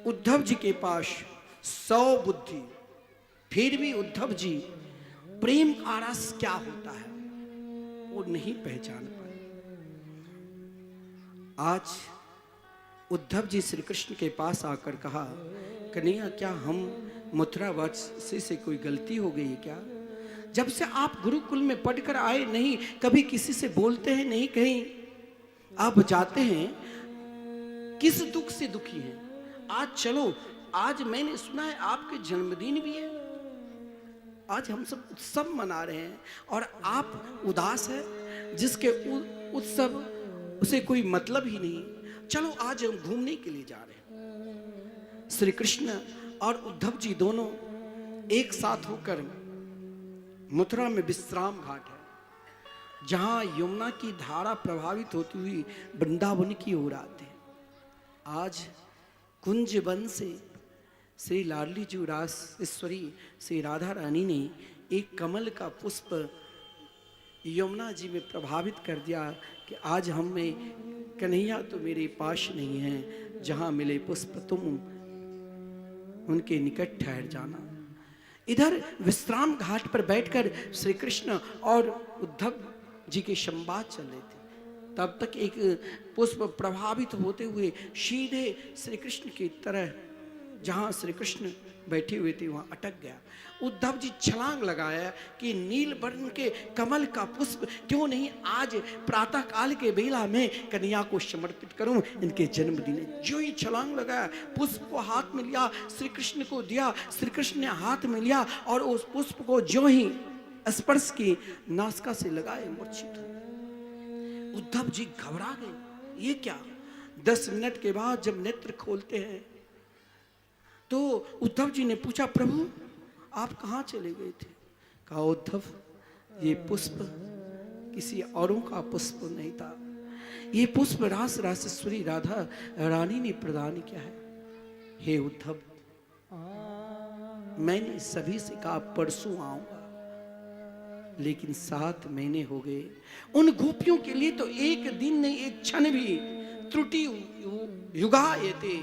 उद्धव जी के पास 100 बुद्धि। फिर भी उद्धव जी प्रेम का रस क्या होता है वो नहीं पहचान पाए। आज उद्धव जी श्री कृष्ण के पास आकर कहा, कन्हैया क्या हम मथुरा वासी से कोई गलती हो गई है क्या? जब से आप गुरुकुल में पढ़कर आए, नहीं कभी किसी से बोलते हैं, नहीं कहीं आप जाते हैं, किस दुख से दुखी हैं? आज चलो, आज मैंने सुना है आपके जन्मदिन भी है, आज हम सब उत्सव मना रहे हैं और आप उदास है, जिसके उत्सव उसे कोई मतलब ही नहीं। चलो आज हम घूमने के लिए जा रहे हैं। श्री कृष्ण और उद्धव जी दोनों एक साथ होकर मथुरा में विश्राम घाट है, जहां यमुना की धारा प्रभावित होती हुई वृंदावन की ओर आते हैं। आज कुंज वन से श्री लाडली जी रासेश्वरी श्री राधा रानी ने एक कमल का पुष्प यमुना जी में प्रभावित कर दिया कि आज हम में कन्हैया तो मेरे पास नहीं है, जहां मिले पुष्प तुम उनके निकट ठहर जाना। इधर विश्राम घाट पर बैठकर श्री कृष्ण और उद्धव जी के संवाद चल रहे थे। तब तक एक पुष्प प्रभावित होते हुए सीधे श्री कृष्ण की तरह जहाँ श्री कृष्ण बैठे हुए थे वहाँ अटक गया। उद्धव जी छलांग लगाया कि नील वर्ण के कमल का पुष्प क्यों नहीं आज प्रातः काल के बेला में कन्या को समर्पित करूं इनके जन्मदिन। जो ही छलांग लगाया, पुष्प को हाथ में लिया, श्री कृष्ण को दिया, श्री कृष्ण ने हाथ में लिया और उस पुष्प को जो ही स्पर्श की नासिका से लगाए मूर्छित हुए। उद्धव जी घबरा गए, ये क्या। 10 मिनट के बाद जब नेत्र खोलते हैं तो उद्धव जी ने पूछा, प्रभु आप कहाँ चले गए थे? कहा, उद्धव ये पुष्प किसी औरों का पुष्प नहीं था, ये पुष्प रास रासेश्वरी राधा रानी ने प्रदान किया है। हे उद्धव, मैंने सभी से कहा परसों आऊंगा, लेकिन 7 महीने हो गए। उन गोपियों के लिए तो एक दिन नहीं, एक क्षण भी त्रुटि युगा ये थे,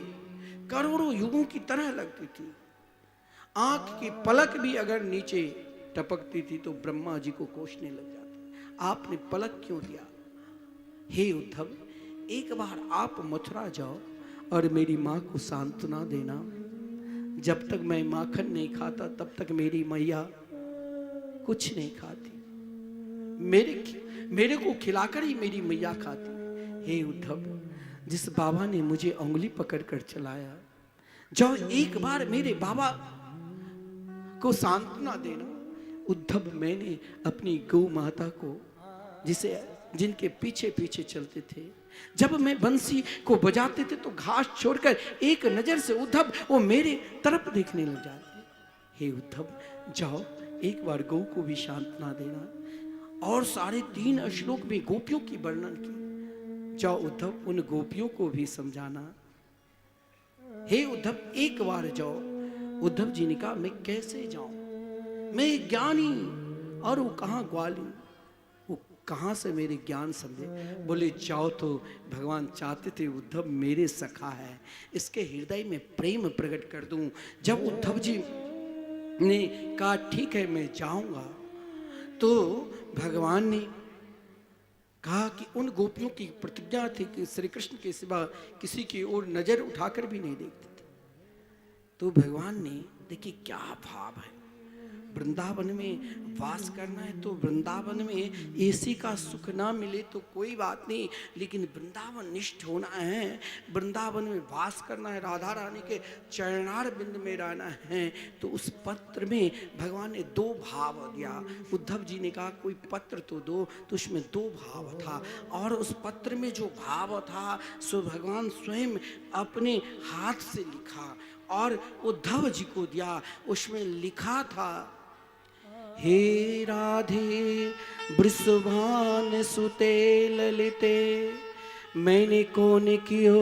करोड़ों युगों की तरह लगती थी। आंख की पलक भी अगर नीचे टपकती थी तो ब्रह्मा जी को कोसने लग जाते। आपने पलक क्यों दिया? हे उद्धव, एक बार आप मथुरा जाओ और मेरी माँ को सांत्वना देना। जब तक मैं माखन नहीं खाता तब तक मेरी मैया कुछ नहीं खाती, मेरे को खिलाकर ही मेरी मैया खाती। हे उद्धव, जिस बाबा ने मुझे उंगली पकड़ कर चलाया, जाओ एक बार मेरे बाबा को सांत्वना देना। उद्धव, मैंने अपनी गौ माता को जिनके पीछे पीछे चलते थे, जब मैं बंसी को बजाते थे तो घास छोड़कर एक नजर से उद्धव वो मेरे तरफ देखने लग जाते। हे उद्धव, जाओ एक बार गौ को भी सांत्वना देना। और सारे 3 श्लोक में गोपियों की वर्णन की। जाओ उद्धव, उन गोपियों को भी समझाना। हे उद्धव, एक बार जाओ। उद्धव जी ने कहा, मैं कैसे जाऊं, मैं ज्ञानी और वो कहाँ ग्वाली, वो कहाँ से मेरे ज्ञान समझे। बोले, जाओ तो भगवान चाहते थे उद्धव मेरे सखा है, इसके हृदय में प्रेम प्रकट कर दूं। जब उद्धव जी ने कहा ठीक है मैं जाऊंगा, तो भगवान ने कहा कि उन गोपियों की प्रतिज्ञा थी कि श्री कृष्ण के सिवा किसी की ओर नजर उठाकर भी नहीं देखते थे। तो भगवान ने, देखिए क्या भाव है, वृंदावन में वास करना है तो वृंदावन में एसी का सुख ना मिले तो कोई बात नहीं, लेकिन वृंदावन निष्ठ होना है, वृंदावन में वास करना है, राधा रानी के चरणार बिंद में रहना है। तो उस पत्र में भगवान ने 2 भाव दिया। उद्धव जी ने कहा कोई पत्र तो दो, तो उसमें 2 भाव था। और उस पत्र में जो भाव था सो भगवान स्वयं अपने हाथ से लिखा और उद्धव जी को दिया। उसमें लिखा था, हे राधे वृषभान सुते ललिते, मैंने कौन कियो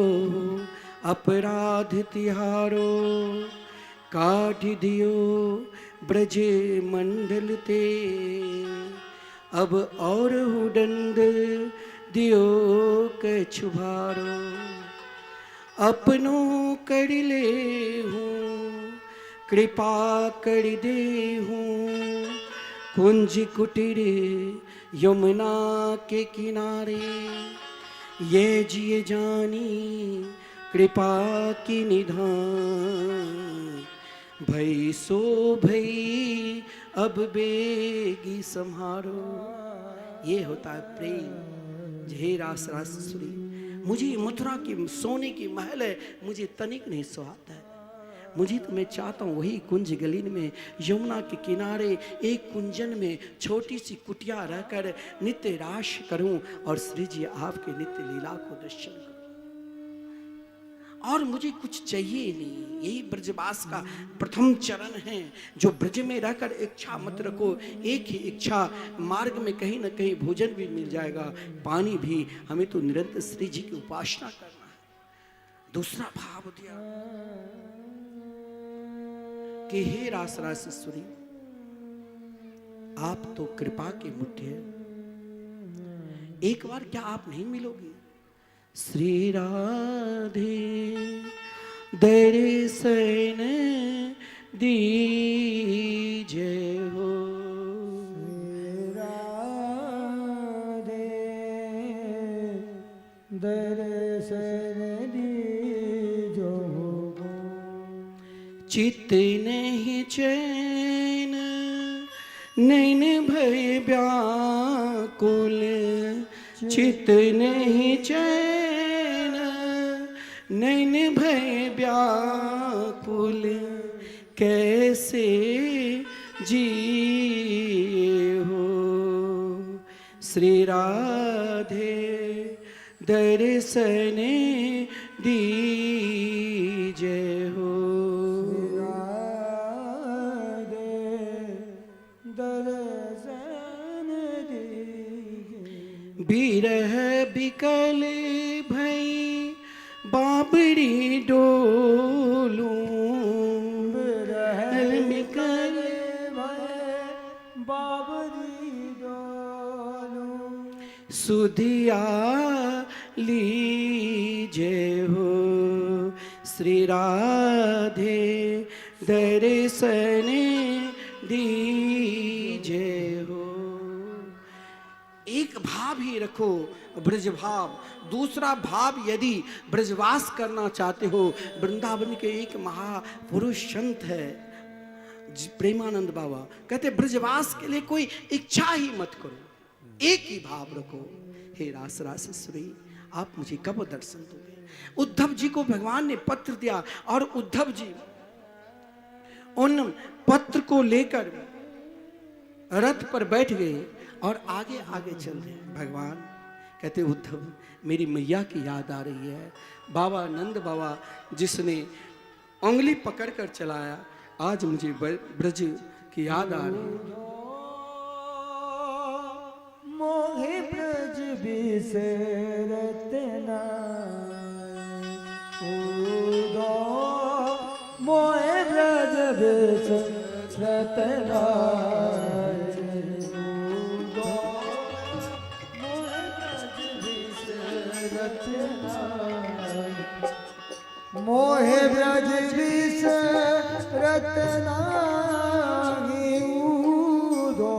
अपराध तिहारो, काट दियो ब्रजे मंडल ते, अब और हुडंड दियो कछु भारो, अपनों कर ले हूँ कृपा कर दे हूँ, कुंज कुटीर यमुना के किनारे, ये जिए जानी कृपा की निधान, भई सो भई अब बेगी सम्हारो। ये होता है प्रेम। हे रास रासेश्वरी, मुझे मथुरा की सोने की महल है, मुझे तनिक नहीं सुहाता है। मुझे तो मैं चाहता हूँ वही कुंज गलीन में यमुना के किनारे एक कुंजन में छोटी सी कुटिया रहकर नित्य राश करूं और श्री जी आपके नित्य लीला को दर्शन करूं। और मुझे कुछ चाहिए नहीं, यही ब्रजवास का प्रथम चरण है। जो ब्रज में रहकर इच्छा मत रखो, एक ही इच्छा, मार्ग में कहीं ना कहीं भोजन भी मिल जाएगा, पानी भी, हमें तो निरंतर श्री जी की उपासना करना है। दूसरा भाव दिया कि हे रास रासेश्वरी, आप तो कृपा के मुठ्ठी है, एक बार क्या आप नहीं मिलोगी? श्री राधे दर्शन दीजिए हो, राधे चित नहीं चैन नैन भय व्याकुल, चित नहीं चैन नैन भय व्याकुल, कैसे जिए हो श्री राधे दर्शन दीजिए हो। बिरह बिकल भई बाबरी डोलूं, बिरह बिकल भई बाबरी डोलूं, सुधिया लीजिए हो श्री राधे दर्शन दीजिए हो। एक भाव ही रखो ब्रज भाव, दूसरा भाव यदि ब्रजवास करना चाहते हो, वृंदावन के एक महापुरुष संत है प्रेमानंद बाबा, कहते ब्रजवास के लिए कोई इच्छा ही मत करो, एक ही भाव रखो, हे रास रासेश्वरी आप मुझे कब दर्शन दोगे। उद्धव जी को भगवान ने पत्र दिया और उद्धव जी उन पत्र को लेकर रथ पर बैठ गए और आगे आगे चल रहे हैं। भगवान कहते उद्धव मेरी मैया की याद आ रही है, बाबा नंद बाबा जिसने उंगली पकड़कर चलाया, आज मुझे ब्रज की याद आ रही है। मोहे ब्रज बिसरत नाय, मोहे ब्रज बिसरत नाय, मोहे ब्रज बिसरत नाही उदो,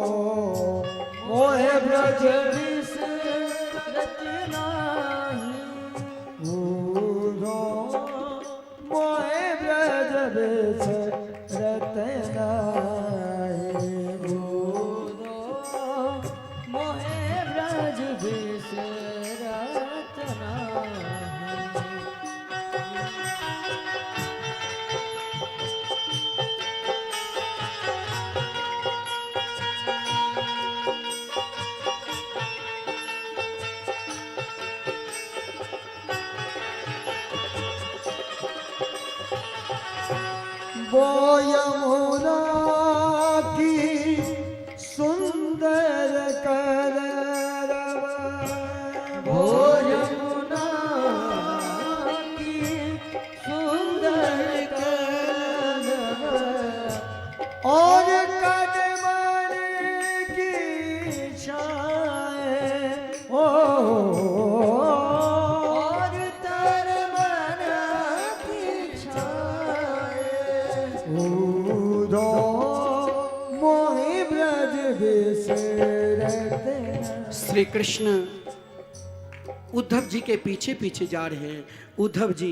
मोहे ब्रज बिसरत नाही उदो, मोहे ब्रज बिसरत नाही उदो, मोहे ब्रज बिसरत नाही। वो यमुना की सुंदर कररव, वो यमुना की सुंदर कररव, और कदमन की छाए ओ, श्री कृष्ण उद्धव जी के पीछे पीछे जा रहे हैं। उद्धव जी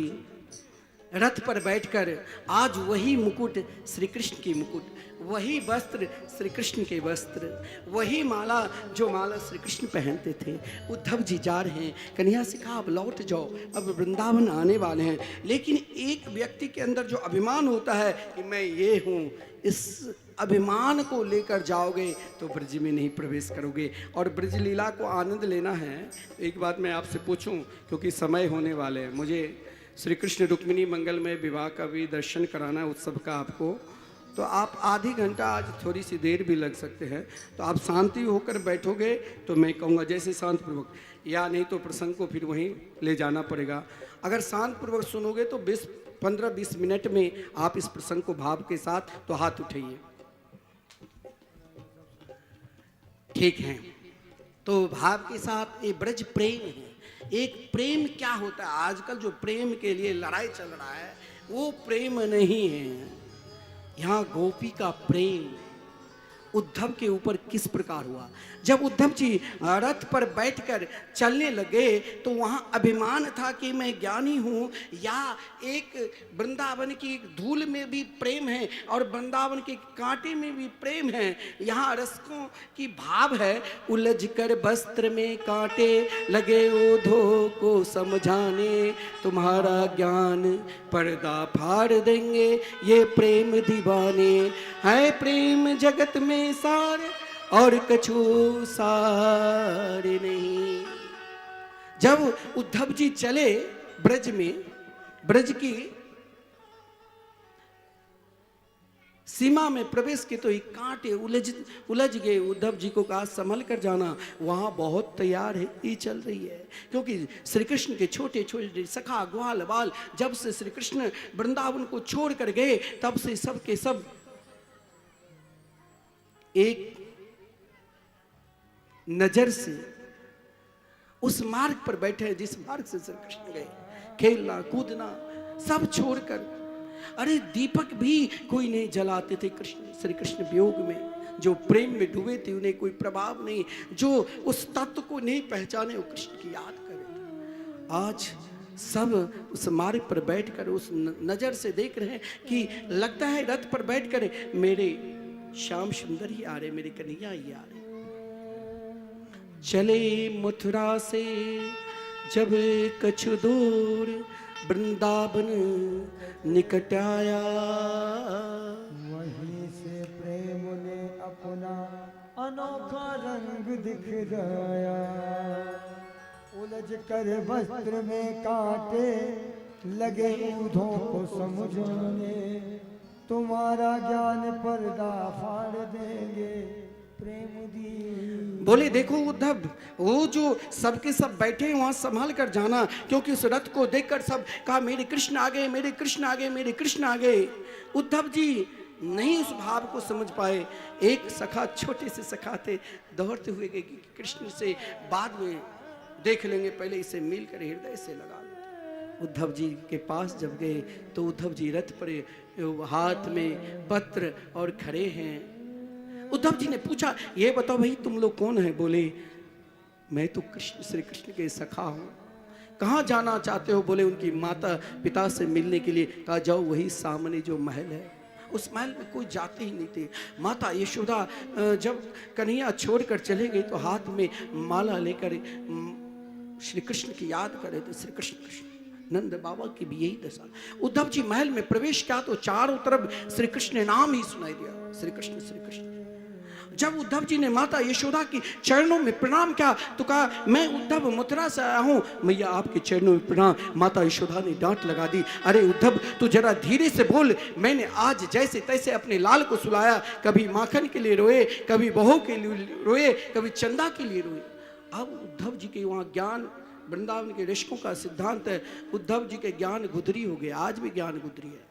रथ पर बैठकर आज वही मुकुट श्री कृष्ण की मुकुट, वही वस्त्र श्री कृष्ण के वस्त्र, वही माला जो माला श्री कृष्ण पहनते थे। उद्धव जी जा रहे हैं, कन्हैया से कहा अब लौट जाओ, अब वृंदावन आने वाले हैं। लेकिन एक व्यक्ति के अंदर जो अभिमान होता है कि मैं ये हूँ, इस अभिमान को लेकर जाओगे तो ब्रज में नहीं प्रवेश करोगे। और ब्रज लीला को आनंद लेना है। एक बात मैं आपसे पूछूं, क्योंकि समय होने वाले हैं, मुझे श्री कृष्ण रुक्मिणी मंगलमय विवाह का भी दर्शन कराना है, उत्सव का आपको, तो आप आधी घंटा, आज थोड़ी सी देर भी लग सकते हैं, तो आप शांति होकर बैठोगे तो मैं कहूँगा जैसे शांतपूर्वक, या नहीं तो प्रसंग को फिर वहीं ले जाना पड़ेगा। अगर शांतपूर्वक सुनोगे तो 15-20 मिनट में आप इस प्रसंग को भाव के साथ, तो हाथ उठाइए, ठीक है। तो भाव के साथ ये ब्रज प्रेम है। एक प्रेम क्या होता है, आजकल जो प्रेम के लिए लड़ाई चल रहा है वो प्रेम नहीं है। यहाँ गोपी का प्रेम, उद्धव के ऊपर किस प्रकार हुआ। जब उद्धव जी रथ पर बैठकर चलने लगे तो वहाँ अभिमान था कि मैं ज्ञानी हूँ, या एक वृंदावन की धूल में भी प्रेम है और वृंदावन के कांटे में भी प्रेम है। यहाँ रसकों की भाव है। उलझ कर वस्त्र में कांटे लगे ओधो को समझाने, तुम्हारा ज्ञान पर्दा फाड़ देंगे ये प्रेम दीवाने। है प्रेम जगत में सार और कछु सारे नहीं। जब उद्धव जी चले ब्रज में, ब्रज की सीमा में प्रवेश के तो ही कांटे उलझ गए। उद्धव जी को कहा संभल कर जाना, वहां बहुत तैयार है ही चल रही है। क्योंकि श्री कृष्ण के छोटे छोटे सखा ग्वाल बाल जब से श्री कृष्ण वृंदावन को छोड़ कर गए तब से सब के सब एक नजर से उस मार्ग पर बैठे हैं जिस मार्ग से श्री कृष्ण गए। खेलना कूदना सब छोड़कर, अरे दीपक भी कोई नहीं जलाते थे कृष्ण श्री कृष्ण वियोग में। जो प्रेम में डूबे थे उन्हें कोई प्रभाव नहीं, जो उस तत्व को नहीं पहचाने वो कृष्ण की याद करें। आज सब उस मार्ग पर बैठकर उस नजर से देख रहे हैं कि लगता है रथ पर बैठकर मेरे श्याम सुंदर ही आ रहे, मेरे कन्हैया ही आ रहे। चले मथुरा से जब कछु दूर, वृंदावन निकट आया। वहीं से प्रेम ने अपना अनोखा रंग दिखलाया। उलझ कर वस्त्र में कांटे लगे ऊधों को समझाने, तुम्हारा ज्ञान पर्दा फाड़ देंगे प्रेम दी। बोले देखो उद्धव, वो जो सबके सब बैठे हैं वहां संभाल कर जाना, क्योंकि उस रथ को देखकर सब कहा मेरे कृष्ण आ गए, मेरे कृष्ण आ गए, मेरे कृष्ण आ गए। उद्धव जी नहीं उस भाव को समझ पाए। एक सखा, छोटे से सखा थे, दौड़ते हुए गए कि कृष्ण से बाद में देख लेंगे, पहले इसे मिलकर हृदय से लगा लो। उद्धव जी के पास जब गए तो उद्धव जी रथ पर हाथ में पत्र और खड़े हैं। उद्धव जी ने पूछा ये बताओ भाई तुम लोग कौन है? बोले मैं तो कृष्ण श्री कृष्ण के सखा हूँ। कहाँ जाना चाहते हो? बोले उनकी माता पिता से मिलने के लिए। कहा जाओ वही सामने जो महल है, उस महल में कोई जाते ही नहीं थे। माता यशोदा जब कन्हैया छोड़कर चले गए तो हाथ में माला लेकर श्री कृष्ण की याद कर रहे थे। श्री कृष्ण कृष्ण, नंद बाबा की भी यही दशा। उद्धव जी महल में प्रवेश किया तो चारों तरफ श्री कृष्ण नाम ही सुनाई दिया, श्री कृष्ण श्री कृष्ण। जब उद्धव जी ने माता यशोदा की चरणों में प्रणाम किया तो कहा मैं उद्धव मथुरा से आया हूँ, मैया आपके चरणों में प्रणाम। माता यशोदा ने डांट लगा दी, अरे उद्धव तू जरा धीरे से बोल, मैंने आज जैसे तैसे अपने लाल को सुलाया, कभी माखन के लिए रोए, कभी बहू के लिए रोए, कभी चंदा के लिए रोए। अब उद्धव जी के वहाँ ज्ञान, वृंदावन के ऋषिकों का सिद्धांत है, उद्धव जी के ज्ञान गुदरी हो गए, आज भी ज्ञान गुदरी है।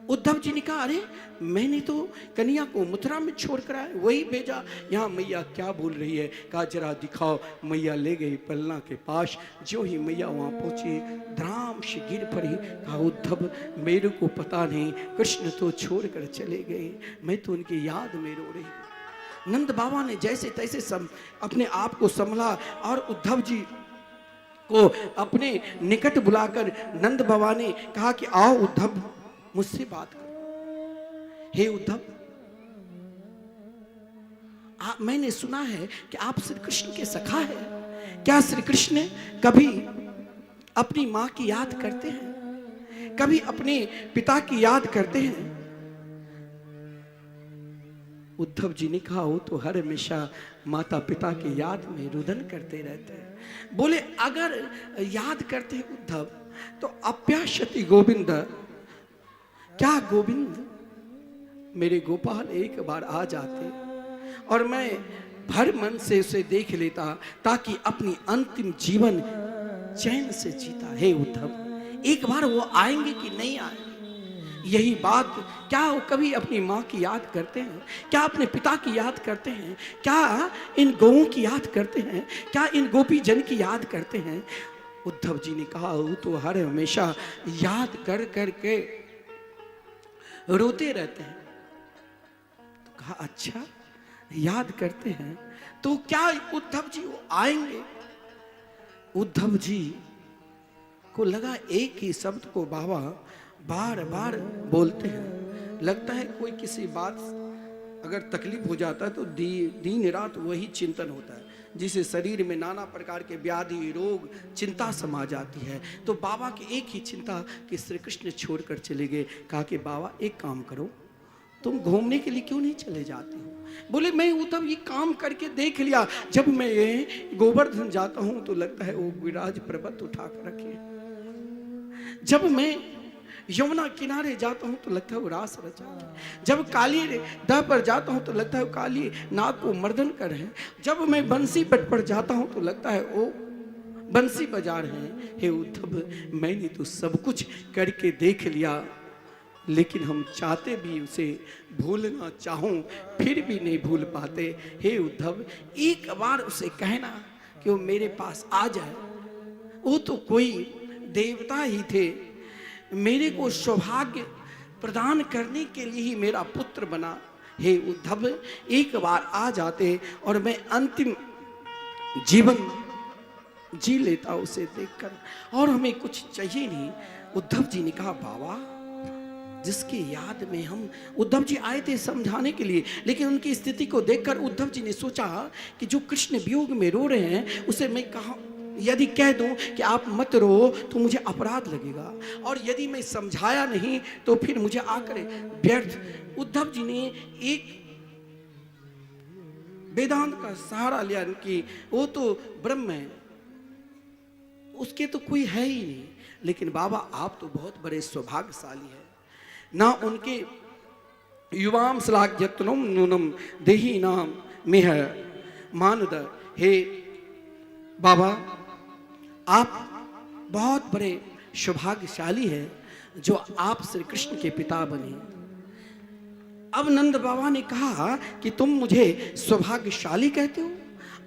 उद्धव जी ने कहा अरे मैंने तो कन्हैया को मथुरा में छोड़कर आया, वही भेजा, यहाँ मैया क्या बोल रही है? कहा जरा दिखाओ। मैया ले गई पलना के पास। जो ही मैया वहाँ पहुंची धराम से गिर पड़ी। कहा उद्धव मेरे को पता नहीं, कृष्ण तो छोड़कर चले गए, मैं तो उनकी याद में रो रही हूँ। नंद बाबा ने जैसे तैसे अपने आप को संभला और उद्धव जी को अपने निकट बुलाकर नंद बाबा ने कहा कि आओ उद्धव मुझसे बात करो। हे उद्धव, मैंने सुना है कि आप श्री कृष्ण के सखा हैं। क्या श्री कृष्ण कभी अपनी माँ की याद करते हैं? कभी अपने पिता की याद करते हैं? उद्धव जी ने कहा वो तो हर हमेशा माता पिता की याद में रुदन करते रहते हैं। बोले अगर याद करते हैं उद्धव तो अप्याशति गोविंद, क्या गोविंद मेरे गोपाल एक बार आ जाते और मैं भर मन से उसे देख लेता ताकि अपनी अंतिम जीवन चैन से जीता। हे उद्धव एक बार वो आएंगे कि नहीं आएंगे? यही बात, क्या वो कभी अपनी माँ की याद करते हैं? क्या अपने पिता की याद करते हैं? क्या इन गौओं की याद करते हैं? क्या इन गोपी जन की याद करते हैं? उद्धव जी ने कहा वो तो हर हमेशा याद कर करके रोते रहते हैं। तो कहा अच्छा याद करते हैं तो क्या उद्धव जी वो आएंगे? उद्धव जी को लगा एक ही शब्द को बाबा बार बार बोलते हैं। लगता है कोई किसी बात अगर तकलीफ हो जाता है तो दिन रात वही चिंतन होता है, जिसे शरीर में नाना प्रकार के व्याधि रोग चिंता समा जाती है। तो बाबा की एक ही चिंता कि श्री कृष्ण छोड़कर चले गए। कहा कि बाबा एक काम करो, तुम घूमने के लिए क्यों नहीं चले जाते हो? बोले मैं उद्धव ये काम करके देख लिया, जब मैं गोवर्धन जाता हूं तो लगता है वो विराज पर्वत उठा कर रखे, जब मैं यमुना किनारे जाता हूं तो लगता है वो रास रचा है, जब काली दह पर जाता हूं तो लगता है वो काली नाग को मर्दन कर है, जब मैं बंसी पट पर जाता हूं तो लगता है वो बंसी बजा रहे हैं। हे उद्धव, मैंने तो सब कुछ करके देख लिया, लेकिन हम चाहते भी उसे भूलना चाहूं फिर भी नहीं भूल पाते। हे उद्धव, एक बार उसे कहना कि वो मेरे पास आ जाए। वो तो कोई देवता ही थे, मेरे को सौभाग्य प्रदान करने के लिए ही मेरा पुत्र बना। हे उद्धव, एक बार आ जाते और मैं अंतिम जीवन जी लेता उसे देखकर, और हमें कुछ चाहिए नहीं। उद्धव जी ने कहा बाबा, जिसकी याद में हम, उद्धव जी आए थे समझाने के लिए, लेकिन उनकी स्थिति को देखकर उद्धव जी ने सोचा कि जो कृष्ण वियोग में रो रहे हैं उसे मैं कहा यदि कह दूं कि आप मत रो तो मुझे अपराध लगेगा, और यदि मैं समझाया नहीं तो फिर मुझे आकर व्यर्थ। उद्धव जी ने एक वेदांत का सहारा लिया कि वो तो ब्रह्म है, उसके तो कोई है ही नहीं। लेकिन बाबा आप तो बहुत बड़े सौभाग्यशाली है, ना उनके युवाम श्लाघ्यत्वम नूनम देही नाम मेह मानद। हे बाबा, आप बहुत बड़े सौभाग्यशाली हैं जो आप श्री कृष्ण के पिता बने। अब नंद बाबा ने कहा कि तुम मुझे सौभाग्यशाली कहते हो,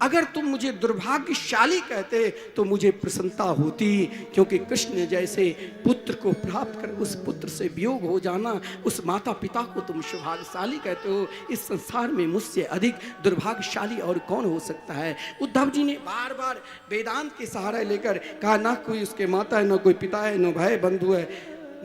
अगर तुम मुझे दुर्भाग्यशाली कहते तो मुझे प्रसन्नता होती, क्योंकि कृष्ण जैसे पुत्र को प्राप्त कर उस पुत्र से वियोग हो जाना, उस माता पिता को तुम सौभाग्यशाली कहते हो। इस संसार में मुझसे अधिक दुर्भाग्यशाली और कौन हो सकता है? उद्धव जी ने बार बार वेदांत के सहारा लेकर कहा, ना कोई उसके माता है, ना कोई पिता है, ना भाई बंधु है।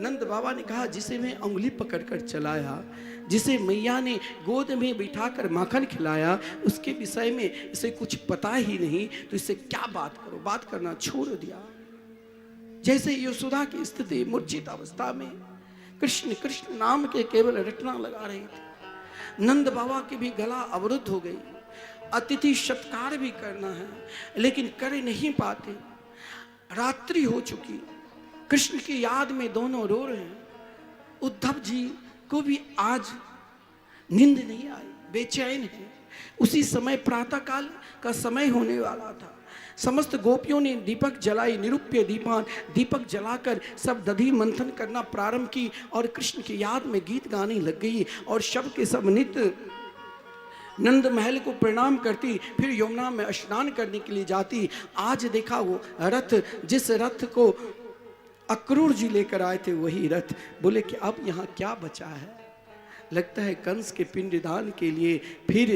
नंद बाबा ने कहा, जिसे मैं उंगली पकड़कर चलाया, जिसे मैया ने गोद में बिठाकर माखन खिलाया, उसके विषय में इसे कुछ पता ही नहीं, तो इससे क्या बात करो? बात करना छोड़ दिया। जैसे यशोदा की स्थिति, मूर्छित अवस्था में कृष्ण कृष्ण नाम के केवल रटना लगा रही थी। नंद बाबा की भी गला अवरुद्ध हो गई। अतिथि सत्कार भी करना है लेकिन कर नहीं पाते। रात्रि हो चुकी, कृष्ण की याद में दोनों रो रहे हैं। उद्धव जी को भी आज नींद नहीं आई, बेचैन है। उसी समय प्रातः काल का समय होने वाला था। समस्त गोपियों ने दीपक जलाई, निरूप्य दीपान, दीपक जलाकर सब दधि मंथन करना प्रारंभ की और कृष्ण की याद में गीत गाने लग गई। और सब के सब नित्य नंद महल को प्रणाम करती, फिर यमुना में स्नान करने के लिए जाती। आज देखा वो रथ, जिस रथ को अक्रूर जी लेकर आए थे वही रथ। बोले कि अब यहाँ क्या बचा है? लगता है कंस के पिंडदान के लिए फिर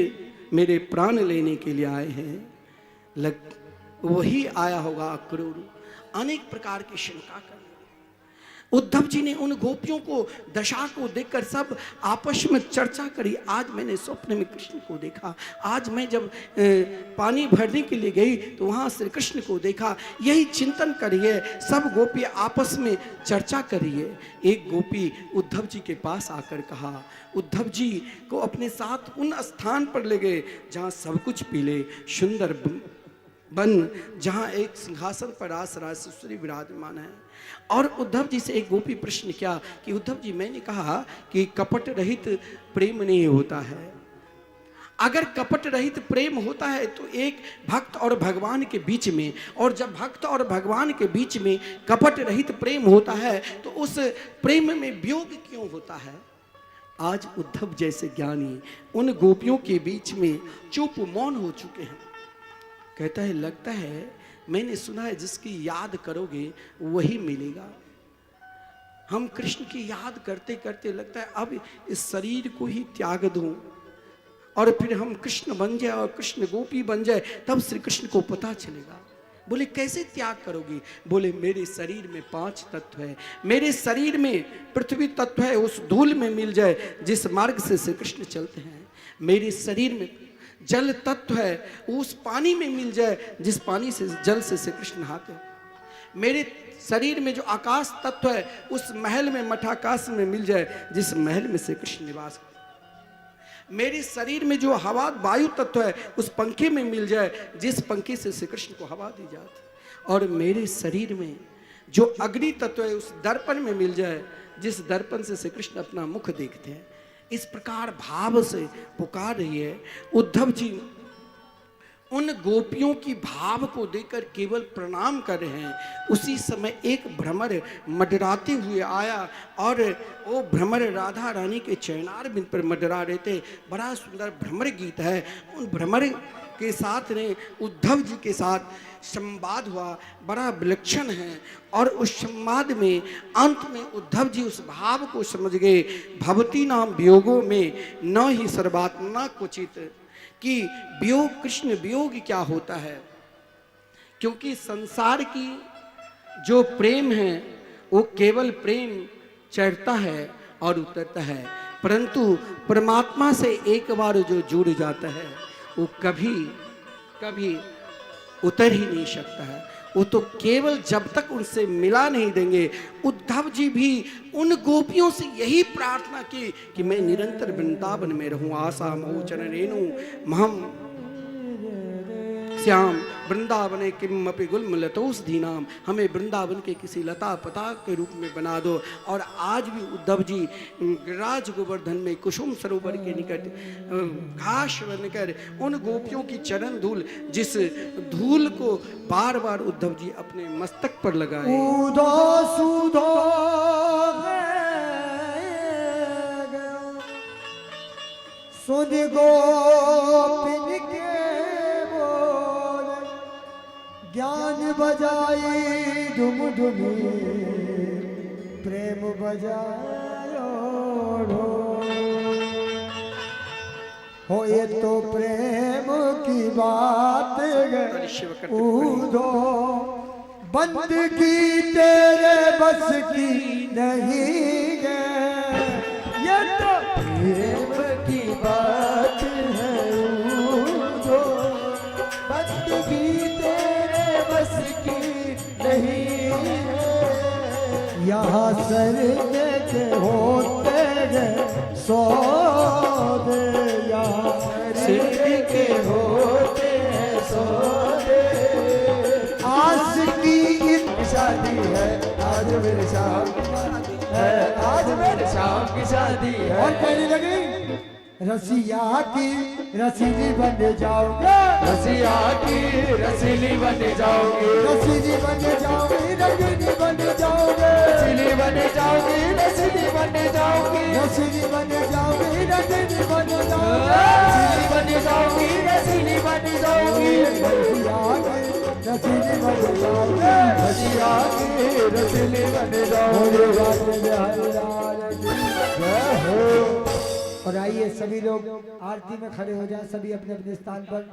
मेरे प्राण लेने के लिए आए हैं। वही आया होगा अक्रूर। अनेक प्रकार की शंका कर उद्धव जी ने उन गोपियों को दशा को देखकर सब आपस में चर्चा करी। आज मैंने स्वप्न में कृष्ण को देखा, आज मैं जब पानी भरने के लिए गई तो वहाँ श्री कृष्ण को देखा। यही चिंतन करिए, सब गोपी आपस में चर्चा करिए। एक गोपी उद्धव जी के पास आकर कहा, उद्धव जी को अपने साथ उन स्थान पर ले गए जहाँ सब कुछ पीले सुंदर वन, जहाँ एक सिंहासन पर आस राजेश्वरी विराजमान है। और उद्धव जी से एक गोपी प्रश्न किया कि उद्धव जी, मैंने कहा कि कपट रहित प्रेम नहीं होता है। अगर कपट रहित प्रेम होता है तो एक भक्त और भगवान के बीच में, और जब भक्त और भगवान के बीच में कपट रहित प्रेम होता है तो उस प्रेम में वियोग क्यों होता है? आज उद्धव जैसे ज्ञानी उन गोपियों के बीच में चुप मौन हो चुके हैं। कहता है, लगता है मैंने सुना है जिसकी याद करोगे वही मिलेगा। हम कृष्ण की याद करते करते लगता है अब इस शरीर को ही त्याग दूं और फिर हम कृष्ण बन जाए और कृष्ण गोपी बन जाए, तब श्री कृष्ण को पता चलेगा। बोले कैसे त्याग करोगी? बोले मेरे शरीर में 5 तत्व है, मेरे शरीर में पृथ्वी तत्व है, उस धूल में मिल जाए जिस मार्ग से श्री कृष्ण चलते हैं। मेरे शरीर में जल तत्व है, उस पानी में मिल जाए जिस पानी से जल से श्री कृष्ण नहाते हैं। मेरे शरीर में जो आकाश तत्व है, उस महल में मठाकाश में मिल जाए जिस महल में श्री कृष्ण निवास करते। मेरे शरीर में जो हवा वायु तत्व है, उस पंखे में मिल जाए जिस पंखे से श्री कृष्ण को हवा दी जाती। और मेरे शरीर में जो अग्नि तत्व है, उस दर्पण में मिल जाए जिस दर्पण से श्री कृष्ण अपना मुख देखते हैं। इस प्रकार भाव से पुकार रही है। उद्धव जी उन गोपियों की भाव को देखकर केवल प्रणाम कर रहे हैं। उसी समय एक भ्रमर मडराते हुए आया और वो भ्रमर राधा रानी के चैनार बिंद पर मडरा रहे थे। बड़ा सुंदर भ्रमर गीत है। उन भ्रमर के साथ ने उद्धव जी के साथ संवाद हुआ, बड़ा विलक्षण है। और उस संवाद में अंत में उद्धव जी उस भाव को समझ गए, भवती नाम वियोगों में न ही सर्वात न क्वचित, कि वियोग कृष्ण वियोग क्या होता है। क्योंकि संसार की जो प्रेम है वो केवल प्रेम चढ़ता है और उतरता है, परंतु परमात्मा से एक बार जो जुड़ जाता है वो कभी कभी उतर ही नहीं सकता है। वो तो केवल जब तक उनसे मिला नहीं देंगे। उद्धव जी भी उन गोपियों से यही प्रार्थना की कि मैं निरंतर वृंदावन में रहूं। आशा मोचन रेणु महम श्याम वृंदावने किमपि गुल्मलतोषधीनाम, हमें वृंदावन के किसी लता पता के रूप में बना दो। और आज भी उद्धव जी गिरिराज गोवर्धन में कुसुम सरोवर के निकट घास बनकर उन गोपियों की चरण धूल, जिस धूल को बार बार उद्धव जी अपने मस्तक पर लगाए। सुन गोपिन के ज्ञान बजाई धुम धुमी, प्रेम बजायो ढोल। हो ये तो प्रेम की बात है, ऊदो बंदगी तेरे बस की नहीं है। ये तो प्रेम की बात है, ऊदो बंदगी तेरे बस की नहीं है। यहाँ सर के होते हैं सौदे, यहाँ सिर के होते हैं सौदे। आस की शादी है आज मेरे शाम की शादी है, आज मेरे शाम की शादी है। और कहने लगी रसिया की रसीली बन जाओगे, रसिया की रसीली बन जाओगे, रसीली बन जाओगी, रंगीली बन जाओगे, रसीली बन जाओगी, रसीली बन जाओगी, रसीली बन जाओगी, रंगीली बन जाओगे, रसीली बन जाओगी, रसीली बन जाओगी। रसीली बन जाओगे, रसिया की रसीली बन जाओगे। और आइए सभी लोग आरती में खड़े हो जाएं, सभी अपने अपने स्थान पर।